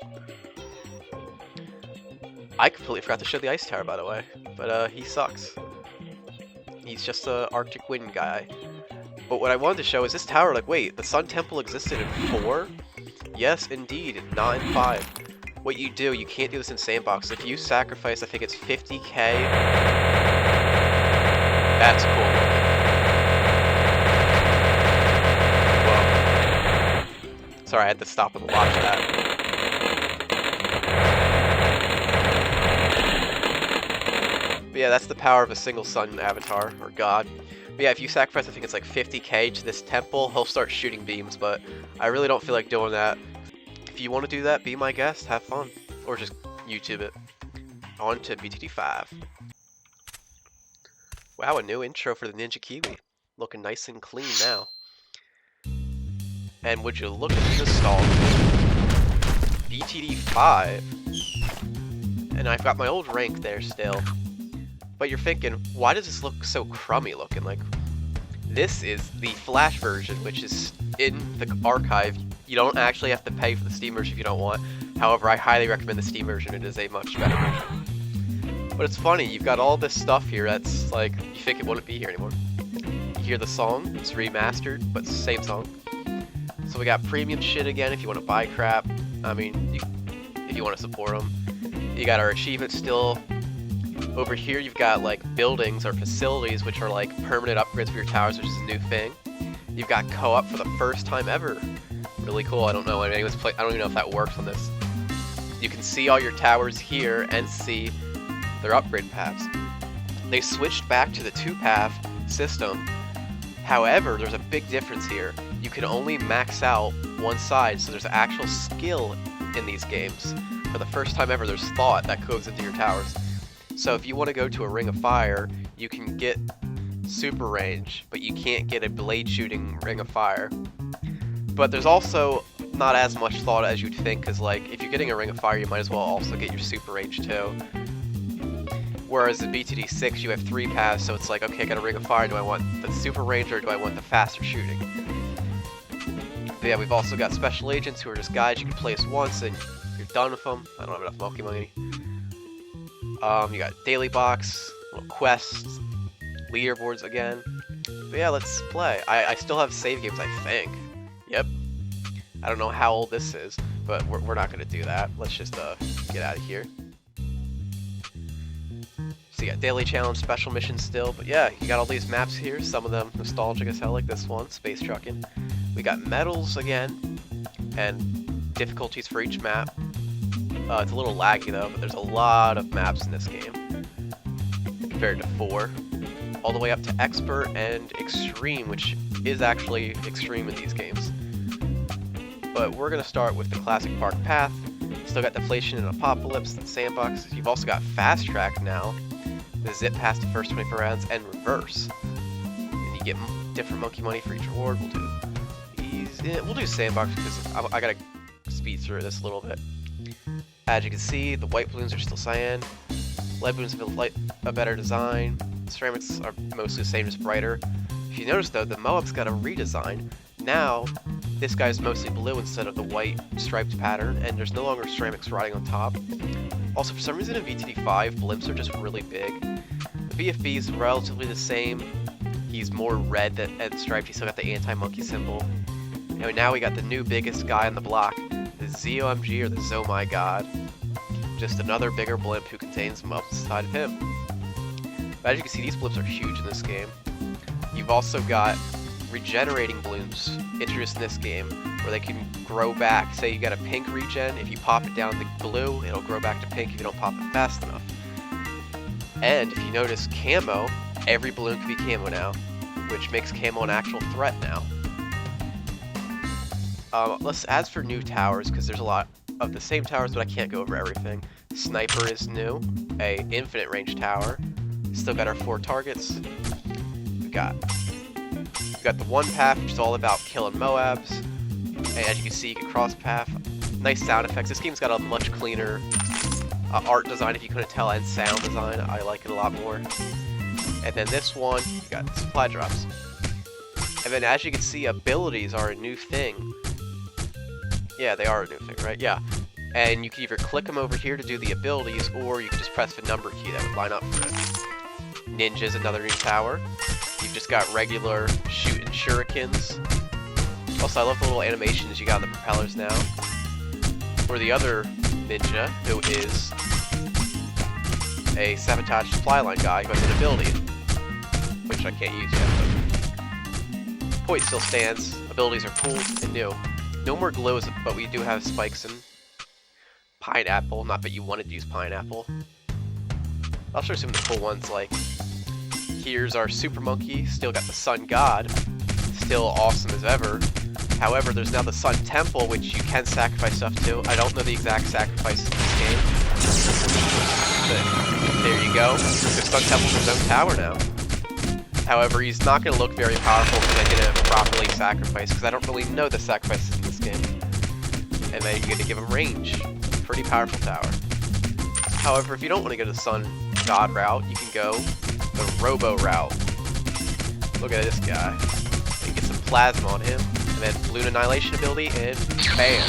I completely forgot to show the ice tower, by the way, but he sucks. He's just a Arctic Wind guy. But what I wanted to show is this tower, like, wait, the Sun Temple existed in 4? Yes, indeed, not in 5. What you do, you can't do this in Sandbox. If you sacrifice, I think it's 50k, that's cool. Whoa. Sorry, I had to stop and watch that. But yeah, that's the power of a single sun avatar, or god. But yeah, if you sacrifice, I think it's like 50k to this temple, he'll start shooting beams, but I really don't feel like doing that. If you want to do that, be my guest, have fun. Or just YouTube it. On to BTD5. Wow, a new intro for the Ninja Kiwi. Looking nice and clean now. And would you look at the nostalgia? BTD5. And I've got my old rank there still. But you're thinking, why does this look so crummy looking? Like, this is the Flash version, which is in the archive. You don't actually have to pay for the Steam version if you don't want. However, I highly recommend the Steam version. It is a much better version. But it's funny, you've got all this stuff here that's like, you think it wouldn't be here anymore. You hear the song, it's remastered, but it's the same song. So we got premium shit again if you want to buy crap. I mean, if you want to support them. You got our achievements still. Over here you've got like buildings or facilities which are like permanent upgrades for your towers, which is a new thing. You've got co-op for the first time ever. Really cool. I don't know when anyone's I don't even know if that works on this. You can see all your towers here and see their upgrade paths. They switched back to the 2-path system. However, there's a big difference here. You can only max out one side, so there's actual skill in these games. For the first time ever, there's thought that goes into your towers. So if you want to go to a Ring of Fire, you can get super range, but you can't get a blade shooting Ring of Fire. But there's also not as much thought as you'd think, because like if you're getting a Ring of Fire, you might as well also get your super range too. Whereas in BTD6, you have 3 paths, so it's like, okay, I got a Ring of Fire, do I want the super range or do I want the faster shooting? But yeah, we've also got special agents who are just guys you can place once and you're done with them. I don't have enough monkey money. You got daily box, little quests, leaderboards again. But yeah, let's play. I still have save games, I think. Yep. I don't know how old this is, but we're not going to do that. Let's just get out of here. So you got daily challenge, special missions still, but yeah, you got all these maps here. Some of them nostalgic as hell, like this one, space trucking. We got medals again, and difficulties for each map. It's a little laggy though, but there's a lot of maps in this game compared to 4. All the way up to expert and extreme, which is actually extreme in these games. But we're going to start with the classic park path. Still got deflation and apocalypse and sandbox. You've also got fast track now, the zip past the first 24 rounds, and reverse. And you get different monkey money for each reward. We'll do sandbox because I gotta speed through this a little bit. As you can see, the white balloons are still cyan. Lead balloons have a better design. Ceramics are mostly the same, just brighter. If you notice though, the Moab's got a redesign. Now, this guy's mostly blue instead of the white striped pattern, and there's no longer ceramics riding on top. Also, for some reason in BTD5, blimps are just really big. The BFB is relatively the same. He's more red and striped. He's still got the anti-monkey symbol. And now we got the new biggest guy on the block, the ZOMG, or the Oh My God. Just another bigger blimp who contains mobs inside of him. But as you can see, these blimps are huge in this game. You've also got regenerating balloons introduced in this game, where they can grow back. Say you got a pink regen, if you pop it down to blue, it'll grow back to pink if you don't pop it fast enough. And if you notice camo, every balloon can be camo now, which makes camo an actual threat now. As for new towers, because there's a lot of the same towers, but I can't go over everything. Sniper is new, a infinite range tower. Still got our 4 targets. We got the one path, which is all about killing Moabs. And as you can see, you can cross path. Nice sound effects. This game's got a much cleaner art design, if you couldn't tell, and sound design. I like it a lot more. And then this one, you got supply drops. And then as you can see, abilities are a new thing. Yeah, they are a new thing, right? Yeah. And you can either click them over here to do the abilities, or you can just press the number key that would line up for it. Ninja's another new tower. You've just got regular shooting shurikens. Also, I love the little animations you got on the propellers now. Or the other ninja, who is a sabotage supply line guy who has an ability, which I can't use yet. But point still stands. Abilities are cool and new. No more glows, but we do have spikes and pineapple. Not that you wanted to use pineapple. I'll show you some of the cool ones, like here's our super monkey. Still got the sun god. Still awesome as ever. However, there's now the Sun Temple, which you can sacrifice stuff to. I don't know the exact sacrifices in this game. But there you go. The Sun Temple's his own tower now. However, he's not going to look very powerful because I didn't properly sacrifice, because I don't really know the sacrifices in this game. And then you get to give him range. Pretty powerful tower. However, if you don't want to go the Sun God route, you can go the Robo route. Look at this guy. You get some plasma on him. And then Balloon Annihilation ability, and bam!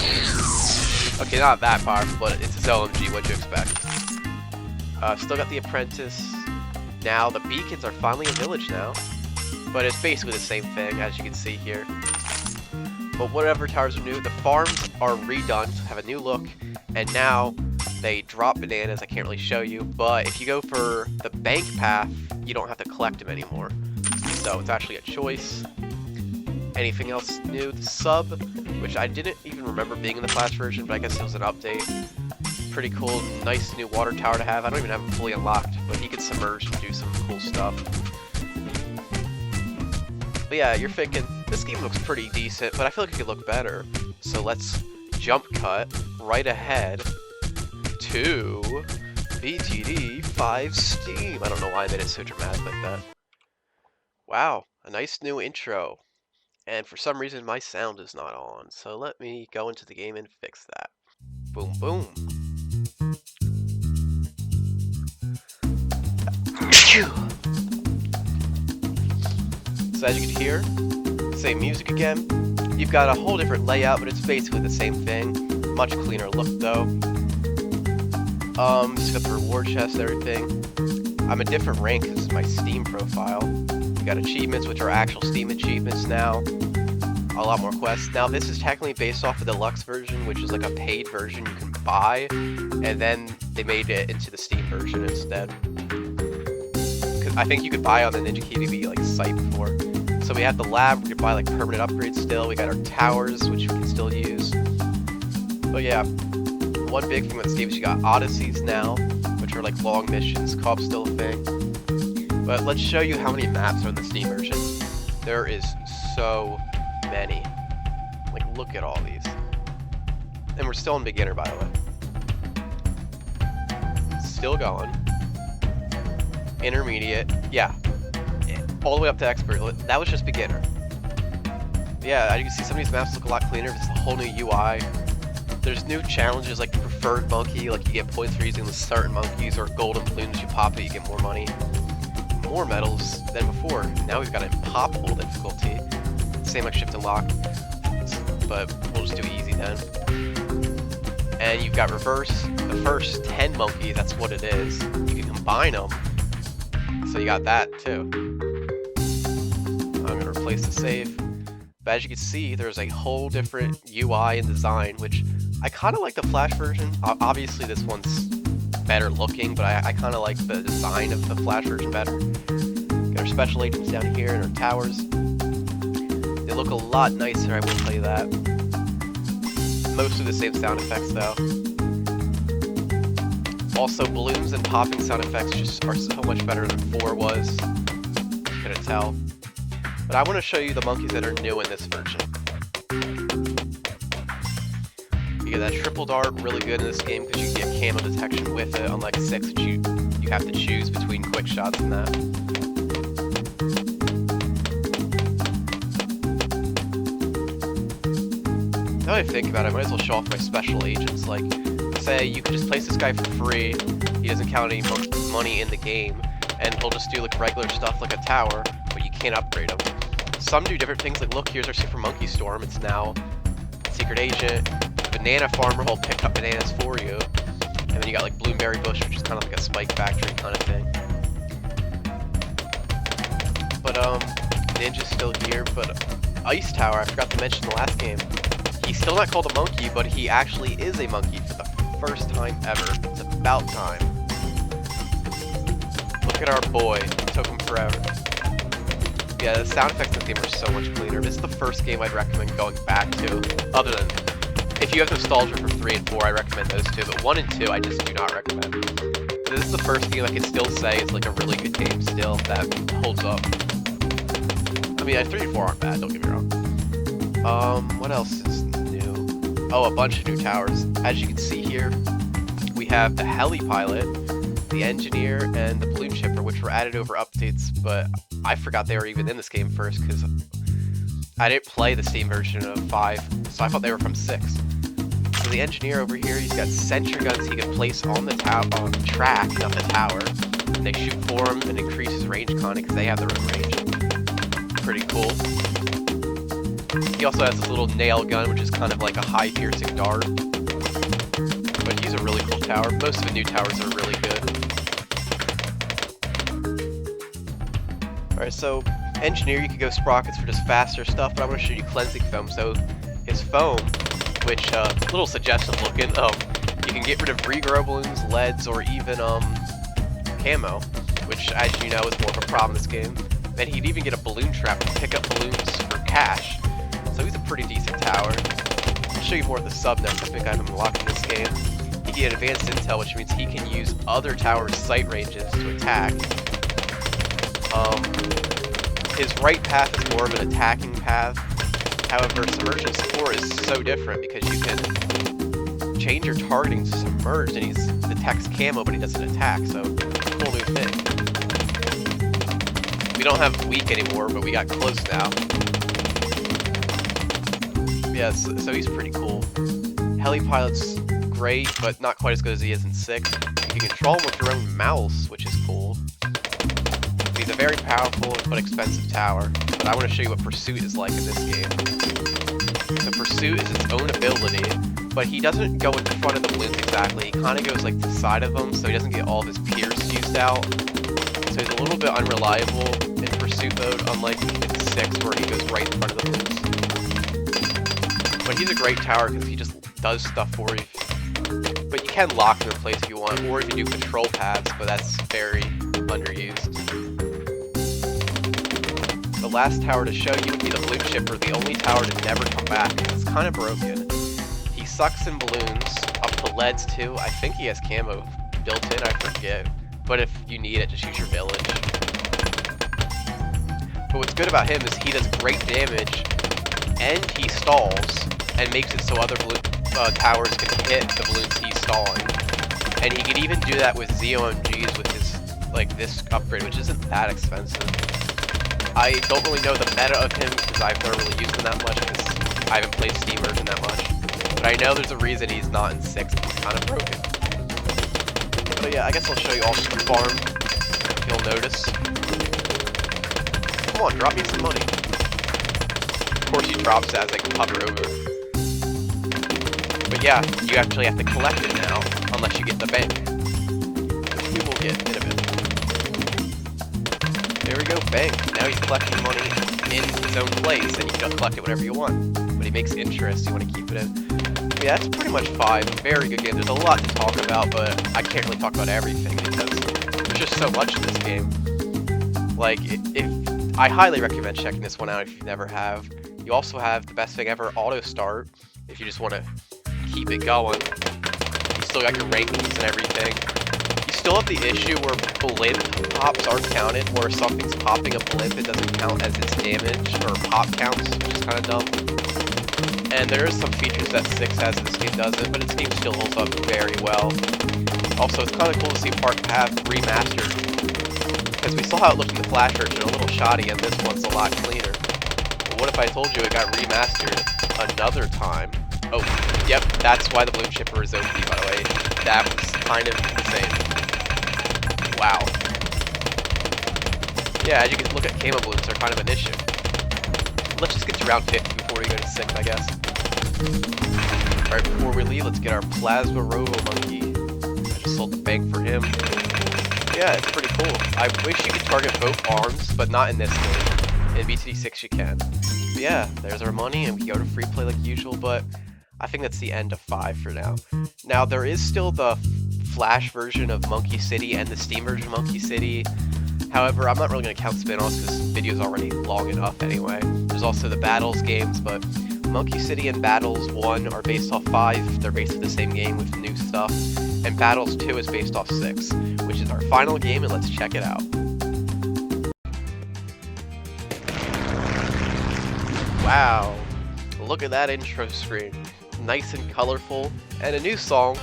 Okay, not that powerful, but it's his LMG, what'd you expect? Still got the Apprentice. Now, the beacons are finally a village now. But it's basically the same thing, as you can see here. But whatever towers are new, the farms are redone, have a new look. And now, they drop bananas, I can't really show you. But if you go for the bank path, you don't have to collect them anymore. So it's actually a choice. Anything else new? The sub, which I didn't even remember being in the Flash version, but I guess it was an update. Pretty cool, nice new water tower to have. I don't even have it fully unlocked, but he can submerge and do some cool stuff. But yeah, you're thinking, this game looks pretty decent, but I feel like it could look better. So let's jump cut right ahead to BTD5 Steam. I don't know why I made it so dramatic like that. Wow, a nice new intro. And for some reason my sound is not on, so let me go into the game and fix that. Boom, boom. So as you can hear, same music again. You've got a whole different layout, but it's basically the same thing. Much cleaner look though. Just got the reward chest and everything. I'm a different rank because it's my Steam profile. You got achievements, which are actual Steam achievements now. A lot more quests. Now this is technically based off of the deluxe version, which is like a paid version you can buy, and then they made it into the Steam version instead. Cause I think you could buy on the Ninja KBB like site before. So we have the lab, we could buy like permanent upgrades still. We got our towers, which we can still use. But yeah, one big thing with this game is you got Odysseys now, which are like long missions. Co-op's still a thing. But let's show you how many maps are in the Steam version. There is so many. Like, look at all these. And we're still in beginner, by the way. Still going. Intermediate. Yeah. All the way up to expert. That was just beginner. Yeah, you can see some of these maps look a lot cleaner. It's a whole new UI. There's new challenges like the preferred monkey. Like, you get points for using the certain monkeys, or golden balloons. You pop it, you get more money. More medals than before. Now we've got impossible difficulty. Same like shift and lock, but we'll just do easy then. And you've got reverse. The first 10 monkeys, that's what it is. You can combine them. So you got that too. I'm gonna replace the save. But as you can see, there's a whole different UI and design, which I kind of like the Flash version. Obviously this one's better looking, but I kind of like the design of the Flash version better. Got our special agents down here and our towers. They look a lot nicer, I will tell you that. Mostly the same sound effects though. Also, balloons and popping sound effects just are so much better than 4 was. Couldn't tell. But I want to show you the monkeys that are new in this version. You get that triple dart, really good in this game because you can get camo detection with it, unlike 6, which you have to choose between quick shots and that. Now that I think about it, I might as well show off my special agents. Like, say you could just place this guy for free, he doesn't count any money in the game, and he'll just do like regular stuff like a tower, but you can't upgrade him. Some do different things, like look, here's our Super Monkey Storm, it's now Secret Agent, Banana Farmer, he'll pick up bananas for you, and then you got like Bloomberry Bush, which is kind of like a spike factory kind of thing. But Ninja's still here, but Ice Tower, I forgot to mention the last game, he's still not called a monkey, but he actually is a monkey for the first time ever. It's about time. Look at our boy, it took him forever. Yeah, the sound effects in the game are so much cleaner. This is the first game I'd recommend going back to, other than, if you have nostalgia for 3 and 4, I recommend those two, but 1 and 2 I just do not recommend. This is the first game I can still say is like a really good game still, that holds up. I mean, 3 and 4 aren't bad, don't get me wrong. What else is new? Oh, a bunch of new towers. As you can see here, we have the Heli Pilot, the Engineer, and the Balloon Shipper, which were added over updates, but I forgot they were even in this game first, because I didn't play the Steam version of 5, so I thought they were from 6. So the Engineer over here, he's got sentry guns he can place on the track, not the tower, and they shoot for him and increase his range kinda, because they have their own range. Pretty cool. He also has this little nail gun, which is kind of like a high piercing dart. But he's a really cool tower. Most of the new towers are really good. Alright, so Engineer, you could go sprockets for just faster stuff, but I'm going to show you Cleansing Foam. So his foam, which, little suggestive looking, you can get rid of regrow balloons, leads, or even, camo, which, as you know, is more of a problem in this game. And he'd even get a balloon trap to pick up balloons for cash. So he's a pretty decent tower. I'll show you more of the sub next. I think I have him unlocked in this game. He can get advanced intel, which means he can use other towers' sight ranges to attack. His right path is more of an attacking path. However, Submersion 4 is so different because you can change your targeting to submerged, and he detects camo, but he doesn't attack. So, cool new thing. We don't have weak anymore, but we got close now. Yeah, so he's pretty cool. Heli Pilot's great, but not quite as good as he is in 6. You can control him with your own mouse, which is cool. He's a very powerful but expensive tower, but I want to show you what Pursuit is like in this game. So Pursuit is its own ability, but he doesn't go in front of the balloons exactly. He kind of goes like to the side of them, so he doesn't get all of his pierce used out. So he's a little bit unreliable in Pursuit mode, unlike in 6 where he goes right in front of the balloons. But he's a great tower because he just does stuff for you. But you can lock him in place if you want, or if you do control paths, but that's very underused. The last tower to show you would be the Balloon Shipper, the only tower to never come back, because it's kind of broken. He sucks in balloons, up to leads too. I think he has camo built in, I forget. But if you need it, just use your village. But what's good about him is he does great damage, and he stalls, and makes it so other balloon towers can hit the balloons he's stalling. And he can even do that with ZOMGs with his, like, this upgrade, which isn't that expensive. I don't really know the meta of him, because I've never really used him that much, because I haven't played Steam version that much. But I know there's a reason he's not in 6, he's kind of broken. But yeah, I guess I'll show you all the farm, if you'll notice. Come on, drop me some money. Of course he drops it as I hover over. But yeah, you actually have to collect it now, unless you get the bank. Which we will get in a bit. There we go, bank. Now he's collecting money in his own place, and you can collect it whenever you want. But he makes interest, you want to keep it in. But yeah, that's pretty much 5. Very good game. There's a lot to talk about, but I can't really talk about everything, because there's just so much in this game. Like, if I highly recommend checking this one out if you never have. You also have the best thing ever, auto start, if you just want to keep it going. You still got your rankings and everything. You still have the issue where blimp pops aren't counted, where something's popping a blimp, it doesn't count as its damage or pop counts, which is kind of dumb. And there are some features that 6 has that this game doesn't, but this game still holds up very well. Also, it's kind of cool to see Park Path remastered, because we saw how it looked in the Flash version, a little shoddy, and this one's a lot cleaner. But what if I told you it got remastered another time? Oh, yep, that's why the balloon shipper is OP, by the way. That was kind of the same. Wow. Yeah, as you can look at camo balloons, they're kind of an issue. Let's just get to round 50 before we go to 6, I guess. Alright, before we leave, let's get our Plasma Robo Monkey. I just sold the bank for him. Yeah, it's pretty cool. I wish you could target both arms, but not in this game. In BTD6 you can. But yeah, there's our money, and we go to free play like usual, but I think that's the end of 5 for now. Now, there is still the Flash version of Monkey City and the Steam version of Monkey City. However, I'm not really going to count spin-offs because the video's already long enough anyway. There's also the Battles games, but Monkey City and Battles 1 are based off 5. They're basically the same game with new stuff. And Battles 2 is based off 6, which is our final game, and let's check it out. Wow, look at that intro screen. Nice and colorful, and a new song,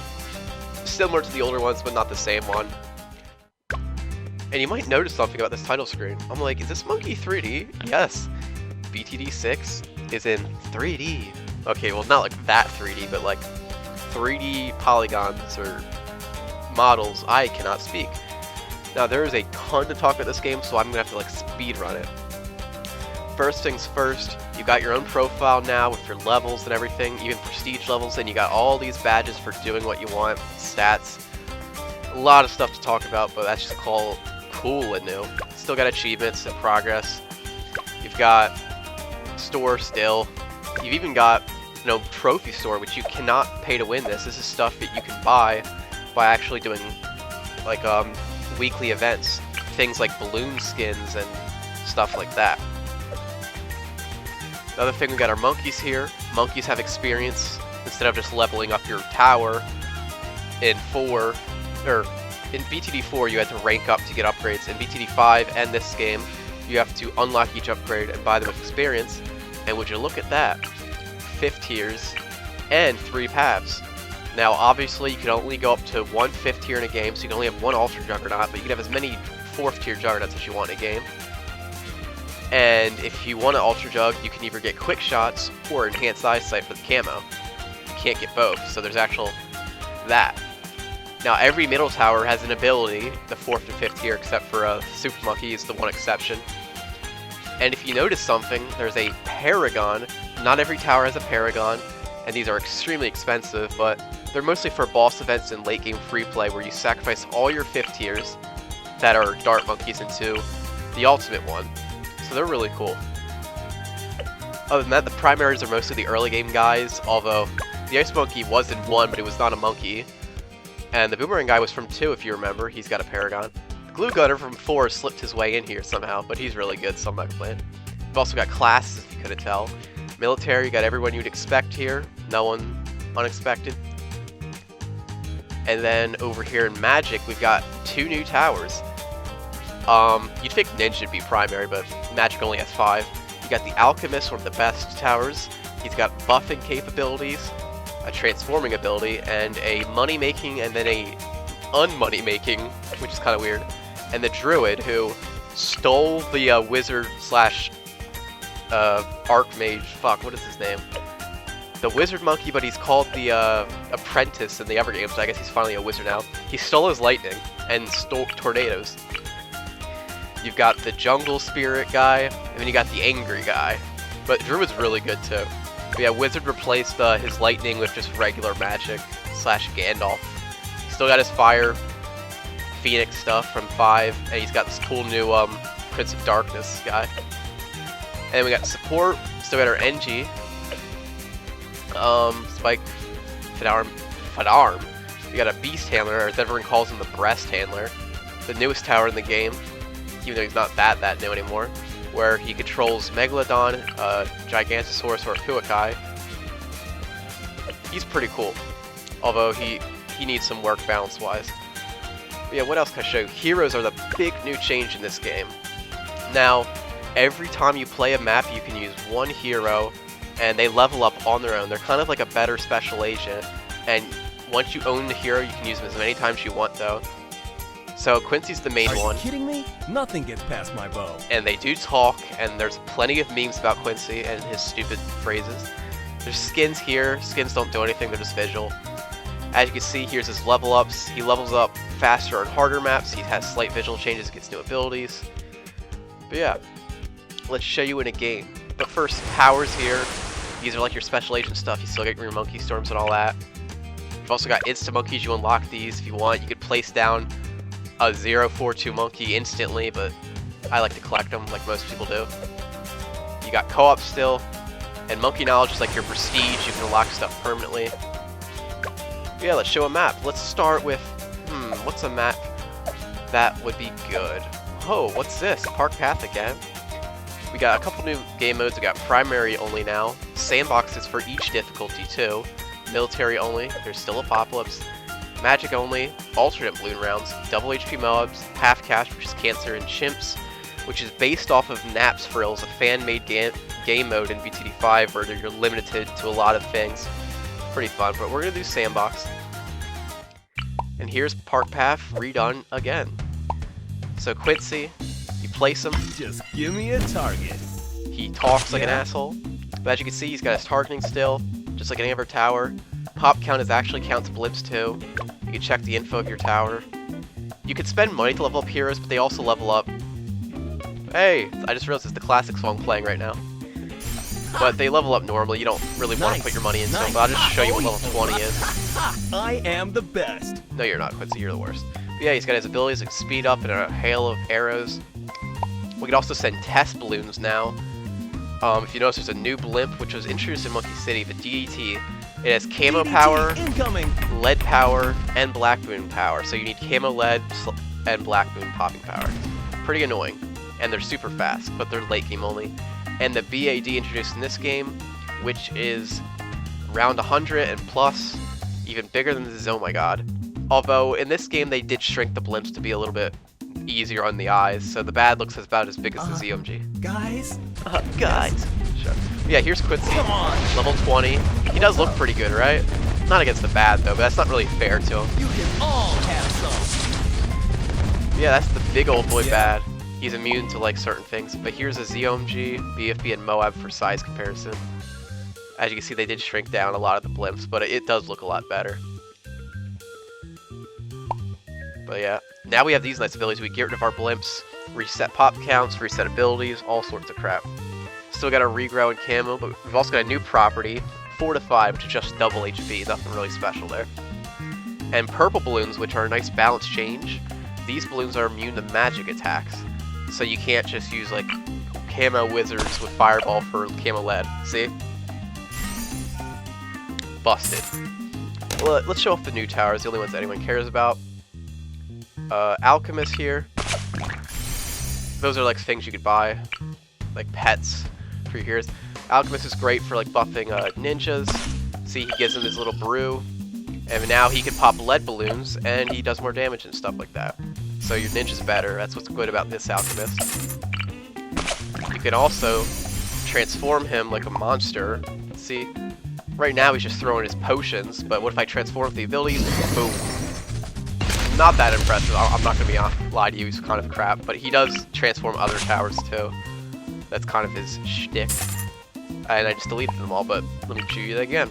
similar to the older ones, but not the same one. And you might notice something about this title screen. I'm like, is this Monkey 3D? Yes. BTD6 is in 3D. Okay, well, not like that 3D, but like 3D polygons or models. I cannot speak. Now, there is a ton to talk about this game, so I'm gonna have to like speed run it. First things first, you got your own profile now with your levels and everything, even prestige levels, and you got all these badges for doing what you want, stats. A lot of stuff to talk about, but that's just called cool and new. Still got achievements and progress. You've got store still. You've even got, you know, trophy store, which you cannot pay to win this. This is stuff that you can buy by actually doing like weekly events. Things like balloon skins and stuff like that. Another thing, we got our monkeys here. Monkeys have experience instead of just leveling up your tower in in BTD4 you had to rank up to get upgrades. In BTD5 and this game, you have to unlock each upgrade and buy them with experience. And would you look at that? 5th tiers and 3 paths. Now obviously you can only go up to 1 5th tier in a game, so you can only have 1 Ultra Juggernaut, but you can have as many 4th tier Juggernauts as you want in a game. And if you want an Ultra Jug, you can either get quick shots or enhanced eyesight for the camo. You can't get both, so there's actual that. Now every middle tower has an ability, the 4th and 5th tier, except for Super Monkey is the one exception. And if you notice something, there's a Paragon. Not every tower has a Paragon, and these are extremely expensive, but they're mostly for boss events and late game free play where you sacrifice all your 5th tiers that are Dart Monkeys into the ultimate one. So they're really cool. Other than that, the primaries are mostly the early game guys, although the Ice Monkey was in 1, but it was not a monkey. And the Boomerang guy was from 2, if you remember. He's got a Paragon. The Glue Gunner from 4 slipped his way in here somehow, but he's really good, so I'm not complaining. We've also got classes, if you couldn't tell. Military, you got everyone you'd expect here. No one unexpected. And then over here in Magic, we've got 2 new towers. You'd think Ninja would be primary, but Magic only has 5. You got the Alchemist, one of the best towers. He's got buffing capabilities, a transforming ability, and a money-making, and then a un-money-making, which is kind of weird. And the Druid, who stole the wizard slash Archmage, fuck, what is his name? The Wizard Monkey, but he's called the Apprentice in the other games, so I guess he's finally a wizard now. He stole his lightning and stole tornadoes. You've got the Jungle Spirit guy, and then you got the Angry guy. But Druid's really good too. But yeah, Wizard replaced his lightning with just regular magic slash Gandalf. Still got his Fire Phoenix stuff from 5, and he's got this cool new Prince of Darkness guy. And we got support, still got our NG. Spike Fadarm. We got a Beast Handler, or as everyone calls him, the Breast Handler. The newest tower in the game, even though he's not that new anymore, where he controls Megalodon, Gigantosaurus, or Kuakai. He's pretty cool, although he needs some work balance-wise. But yeah, what else can I show you? Heroes are the big new change in this game. Now, every time you play a map, you can use one hero and they level up on their own. They're kind of like a better special agent, and once you own the hero, you can use them as many times you want, though. So Quincy's the main one. Are you kidding me? Nothing gets past my bow. And they do talk, and there's plenty of memes about Quincy and his stupid phrases. There's skins here. Skins don't do anything, they're just visual. As you can see, here's his level ups. He levels up faster on harder maps. He has slight visual changes, gets new abilities. But yeah, let's show you in a game. But first, powers here. These are like your special agent stuff. You still get your monkey storms and all that. You've also got insta monkeys. You unlock these if you want. You could place down a 0-4-2 monkey instantly, but I like to collect them like most people do. You got co-op still, and monkey knowledge is like your prestige. You can unlock stuff permanently. But yeah, let's show a map. Let's start with, what's a map that would be good? Oh, what's this? Park Path again. We got a couple new game modes. We got primary only now. Sandboxes for each difficulty too. Military only. There's still Apocalypse. Magic only, alternate balloon rounds, double HP mobs, half cash, which is cancer, and chimps, which is based off of Naps Frills, a fan-made game mode in BTD5 where you're limited to a lot of things. Pretty fun, but we're gonna do sandbox. And here's Park Path redone again. So Quincy, you place him. Just give me a target. He talks like an asshole, but as you can see, he's got his targeting still, just like any other tower. Pop count is actually counts blimps too. You can check the info of your tower. You could spend money to level up heroes, but they also level up. Hey, I just realized it's the classic song playing right now. But they level up normally. You don't really want to put your money into them, but I'll just show you what level 20 is. I am the best. No, you're not, Quincy. You're the worst. But yeah, he's got his abilities like speed up and a hail of arrows. We can also send test balloons now. If you notice, there's a new blimp which was introduced in Monkey City, the DDT. It has camo power, lead power, and black moon power. So you need camo lead and black moon popping power. Pretty annoying. And they're super fast, but they're late game only. And the BAD introduced in this game, which is around 100 and plus, even bigger than this, oh my god. Although in this game they did shrink the blimps to be a little bit easier on the eyes, so the bad looks about as big as the ZOMG. Guys? Guys. Sure. Yeah, here's Quincy, level 20. He does look pretty good, right? Not against the bad though, but that's not really fair to him. You can all have some. Yeah, that's the big old boy bad. He's immune to like certain things, but here's a ZOMG, BFB, and Moab for size comparison. As you can see, they did shrink down a lot of the blimps, but it does look a lot better. But yeah, now we have these nice abilities. We get rid of our blimps, reset pop counts, reset abilities, all sorts of crap. Still got a regrow and camo, but we've also got a new property, Fortify, which is just double HP, nothing really special there. And purple balloons, which are a nice balance change. These balloons are immune to magic attacks, so you can't just use like camo wizards with fireball for camo lead. See? Busted. Well, let's show off the new towers, the only ones that anyone cares about. Alchemist here. Those are like things you could buy, like pets for your heroes. Alchemist is great for like buffing ninjas. See, he gives him his little brew, and now he can pop lead balloons, and he does more damage and stuff like that. So your ninja's better. That's what's good about this Alchemist. You can also transform him like a monster. See, right now he's just throwing his potions, but what if I transform with the abilities? Boom. Not that impressive. I'm not gonna lie to you. He's kind of crap, but he does transform other towers too. That's kind of his shtick. And I just deleted them all, but let me show you that again.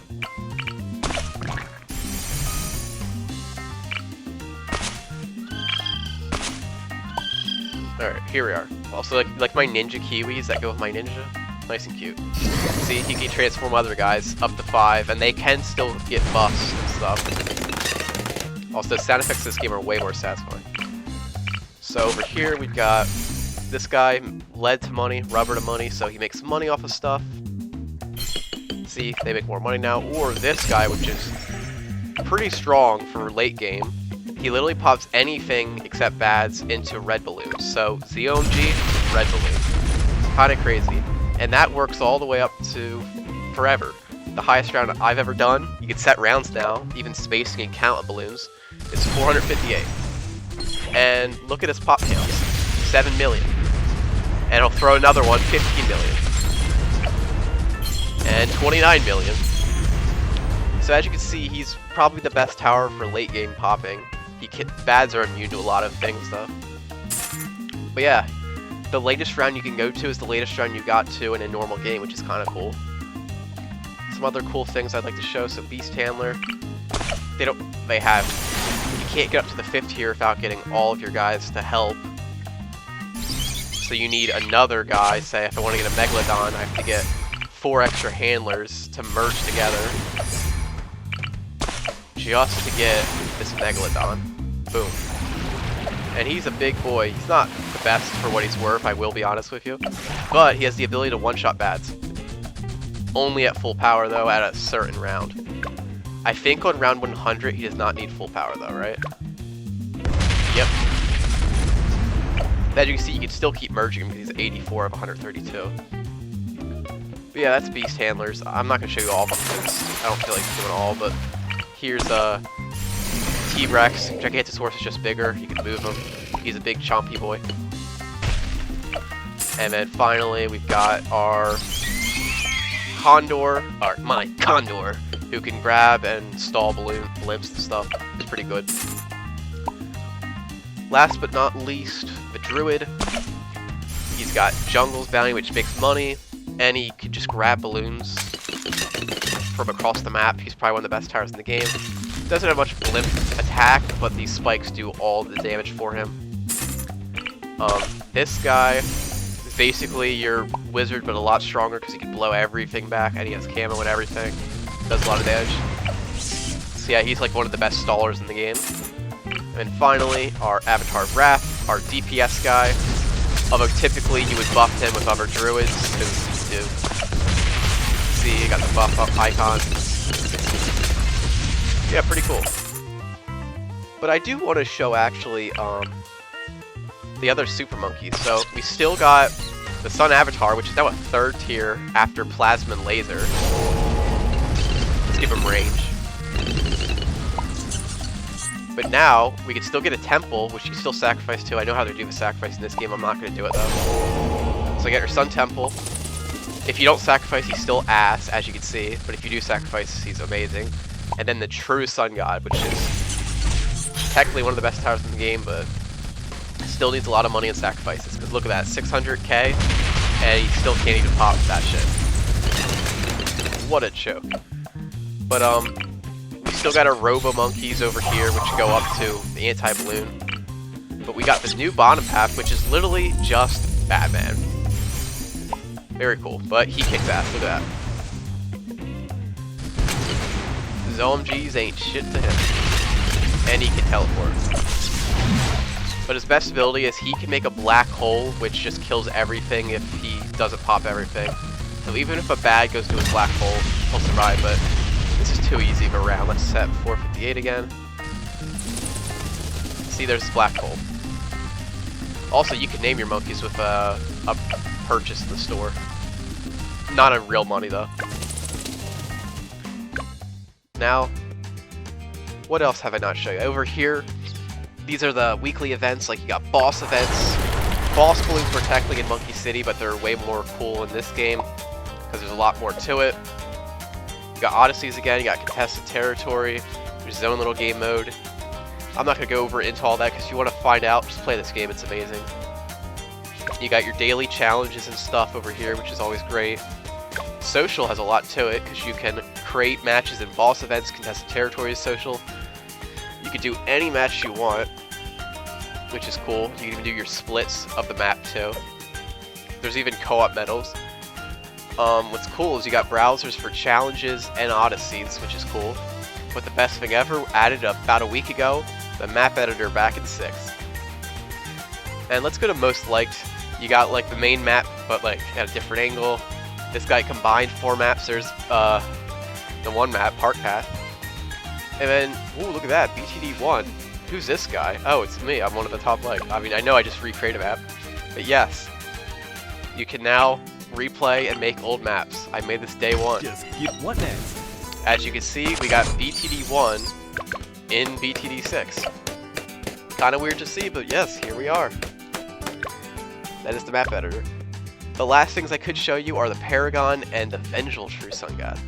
Alright, here we are. Also, like my ninja kiwis that go with my ninja. Nice and cute. See, he can transform other guys up to 5, and they can still get buffs and stuff. Also, sound effects in this game are way more satisfying. So over here, we've got this guy, lead to money, rubber to money, so he makes money off of stuff. See, they make more money now. Or this guy, which is pretty strong for late game. He literally pops anything except bads into red balloons. So ZOMG, red balloons. It's kind of crazy. And that works all the way up to forever. The highest round I've ever done, you can set rounds now, even spacing and count of balloons, is 458. And look at his pop counts, 7 million. And he'll throw another one, 15 million. and 29 million. So as you can see, he's probably the best tower for late game popping. Bads are immune to a lot of things though. But yeah, the latest round you can go to is the latest round you got to in a normal game, which is kind of cool. Some other cool things I'd like to show. So Beast Handler, you can't get up to the 5th tier without getting all of your guys to help. So you need another guy. Say if I want to get a Megalodon, I have to get 4 extra handlers to merge together just to get this Megalodon. Boom. And he's a big boy. He's not the best for what he's worth, I will be honest with you. But he has the ability to one-shot bads. Only at full power though, at a certain round. I think on round 100 he does not need full power though, right? Yep. As you can see, you can still keep merging him because he's 84 of 132. But yeah, that's Beast Handlers. I'm not going to show you all of them because I don't feel like doing all, but here's T-Rex. Gigantosaurus is just bigger. You can move him. He's a big chompy boy. And then finally, we've got our Condor, who can grab and stall blimps and stuff. It's pretty good. Last but not least, the Druid. He's got Jungle's Bounty, which makes money, and he can just grab balloons from across the map. He's probably one of the best towers in the game. Doesn't have much blimp attack, but these spikes do all the damage for him. This guy is basically your wizard, but a lot stronger because he can blow everything back, and he has camo and everything. Does a lot of damage. So yeah, he's like one of the best stallers in the game. And finally, our Avatar of Wrath, our DPS guy. Although typically you would buff him with other druids, because you do. See, got the buff up icon. Yeah, pretty cool. But I do want to show actually the other super monkeys. So we still got the Sun Avatar, which is now a 3rd tier after Plasma and Laser. Let's give him range. But now, we can still get a temple, which you still sacrifice to. I know how to do the sacrifice in this game, I'm not going to do it though. So get your Sun Temple. If you don't sacrifice, he's still ass, as you can see. But if you do sacrifice, he's amazing. And then the true Sun God, which is technically one of the best towers in the game, but still needs a lot of money and sacrifices. Because look at that, 600k, and he still can't even pop that shit. What a joke. But we still got our Robo Monkeys over here, which go up to the anti-balloon. But we got this new bottom path, which is literally just Batman. Very cool, but he kicks ass. Look at that. His OMGs ain't shit to him. And he can teleport. But his best ability is he can make a black hole, which just kills everything if he doesn't pop everything. So even if a bad goes to his black hole, he'll survive, but this is too easy of a round. Let's set 458 again. See, there's this black hole. Also, you can name your monkeys with a purchase in the store. Not in real money, though. Now, what else have I not shown you? Over here, these are the weekly events. Like, you got boss events. Boss balloons were technically in Monkey City, but they're way more cool in this game because there's a lot more to it. You got Odysseys again, you got Contested Territory, there's his own little game mode. I'm not going to go over into all that because if you want to find out, just play this game, it's amazing. You got your daily challenges and stuff over here, which is always great. Social has a lot to it because you can create matches in boss events, Contested Territory is social. You can do any match you want, which is cool. You can even do your splits of the map too. There's even co-op medals. What's cool is you got browsers for challenges and Odysseys, which is cool. But the best thing ever, added about a week ago, the map editor back in 6. And let's go to most liked. You got like the main map, but like at a different angle. This guy combined 4 maps. There's the one map, Park Path. And then, ooh, look at that, BTD1. Who's this guy? Oh, it's me. I'm one of the top liked. I mean, I know I just recreated a map, but yes, you can now replay and make old maps. I made this day 1. What next? As you can see, we got BTD1 in BTD6. Kind of weird to see, but yes, here we are. That is the map editor. The last things I could show you are the Paragon and the Vengeful True Sun God.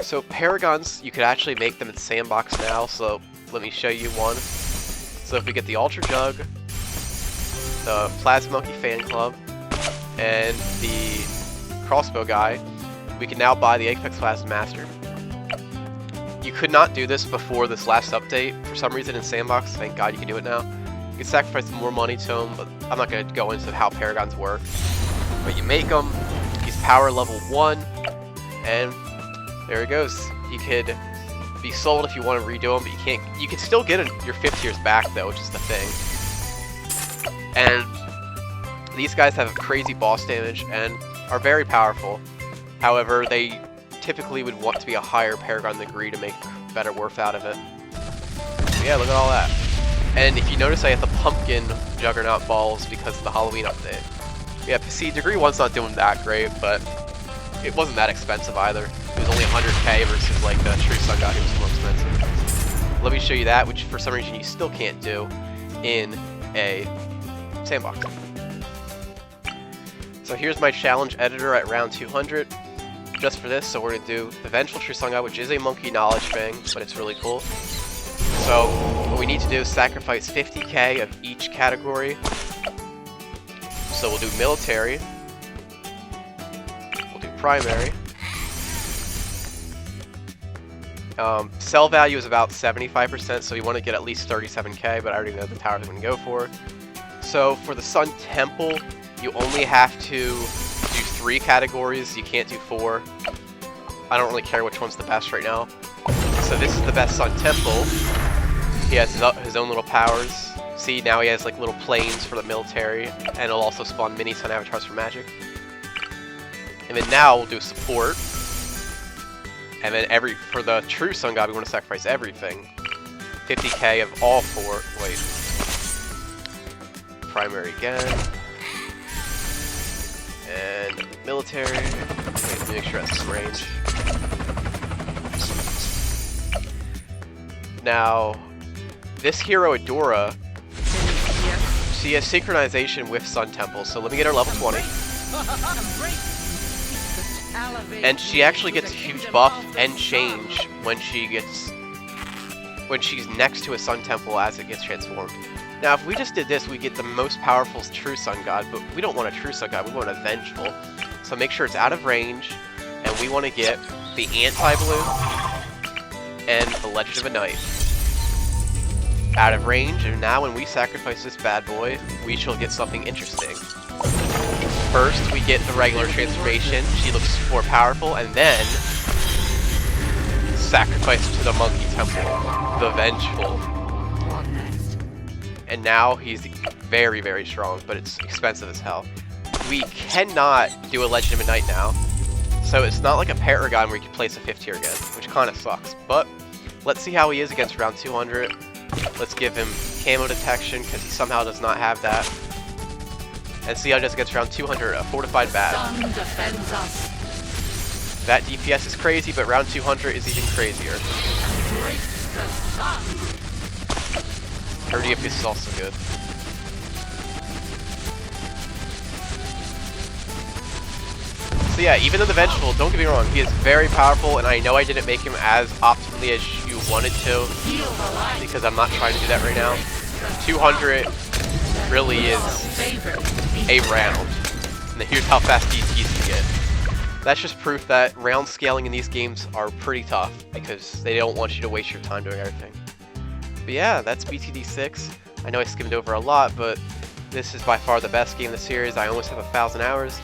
So Paragons, you could actually make them in Sandbox now, so let me show you one. So if we get the Ultra Jug, the Plasma Monkey Fan Club, and the Crossbow Guy, we can now buy the Apex Plasma Master. You could not do this before this last update. For some reason in Sandbox, thank God you can do it now. You can sacrifice more money to them, but I'm not going to go into how Paragons work. But you make them, he's power level 1, and there it goes. He could be sold if you want to redo him, but you can't. You can still get your 5th tiers back though, which is the thing. And these guys have crazy boss damage and are very powerful. However, they typically would want to be a higher Paragon degree to make better worth out of it. So yeah, look at all that. And if you notice, I have the pumpkin Juggernaut balls because of the Halloween update. Yeah, see, degree 1's not doing that great, but it wasn't that expensive either. It was only 100k versus like the True Sun God, who was more expensive. Let me show you that, which for some reason you still can't do in a Sandbox. So here's my challenge editor at round 200. Just for this, so we're going to do the Vengeful True Sun God, which is a monkey knowledge thing, but it's really cool. So what we need to do is sacrifice 50k of each category. So we'll do military, we'll do primary. Sell value is about 75%, so we want to get at least 37k, but I already know the towers I'm going to go for. So for the Sun Temple, you only have to do 3 categories, you can't do 4. I don't really care which one's the best right now. So this is the best Sun Temple. He has his own little powers. See, now he has like little planes for the military, and it'll also spawn mini Sun Avatars for magic. And then now we'll do support. And then for the True Sun God, we want to sacrifice everything. 50k of all 4. Wait. Primary again. And military. Wait, let me make sure that's range. Now, this hero Adora, she has synchronization with Sun Temple, so let me get her level 20. And she actually gets a huge buff and change when she's next to a Sun Temple as it gets transformed. Now, if we just did this, we get the most powerful True Sun God, but we don't want a True Sun God, we want a Vengeful. So make sure it's out of range, and we want to get the Anti-Balloon and the Legend of a Knight. Out of range, and now when we sacrifice this bad boy, we shall get something interesting. First, we get the regular transformation, she looks more powerful, and then sacrifice to the Monkey Temple, the Vengeful. And now he's very, very strong, but it's expensive as hell. We cannot do a Legend of a Knight now, so it's not like a Paragon where you can place a 5th tier again, which kind of sucks. But let's see how he is against round 200. Let's give him camo detection, because he somehow does not have that. And see how he does against round 200, a fortified bat. That DPS is crazy, but round 200 is even crazier. Her DPS is also good. So yeah, even though the Vengeful, don't get me wrong, he is very powerful, and I know I didn't make him as optimally as you wanted to, because I'm not trying to do that right now. 200 really is a round. And here's how fast these can get. That's just proof that round scaling in these games are pretty tough, because they don't want you to waste your time doing everything. But yeah, that's BTD6. I know I skimmed over a lot, but this is by far the best game in the series. I almost have 1,000 hours.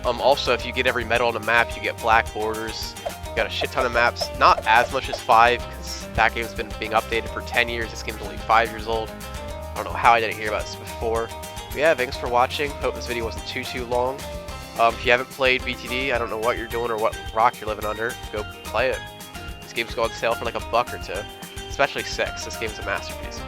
Also, if you get every medal on the map, you get black borders. You got a shit ton of maps. Not as much as 5, because that game's been being updated for 10 years. This game's only 5 years old. I don't know how I didn't hear about this before. But yeah, thanks for watching. Hope this video wasn't too long. If you haven't played BTD, I don't know what you're doing or what rock you're living under. Go play it. This game's going on sale for like $1 or $2. Especially 6. This game's a masterpiece.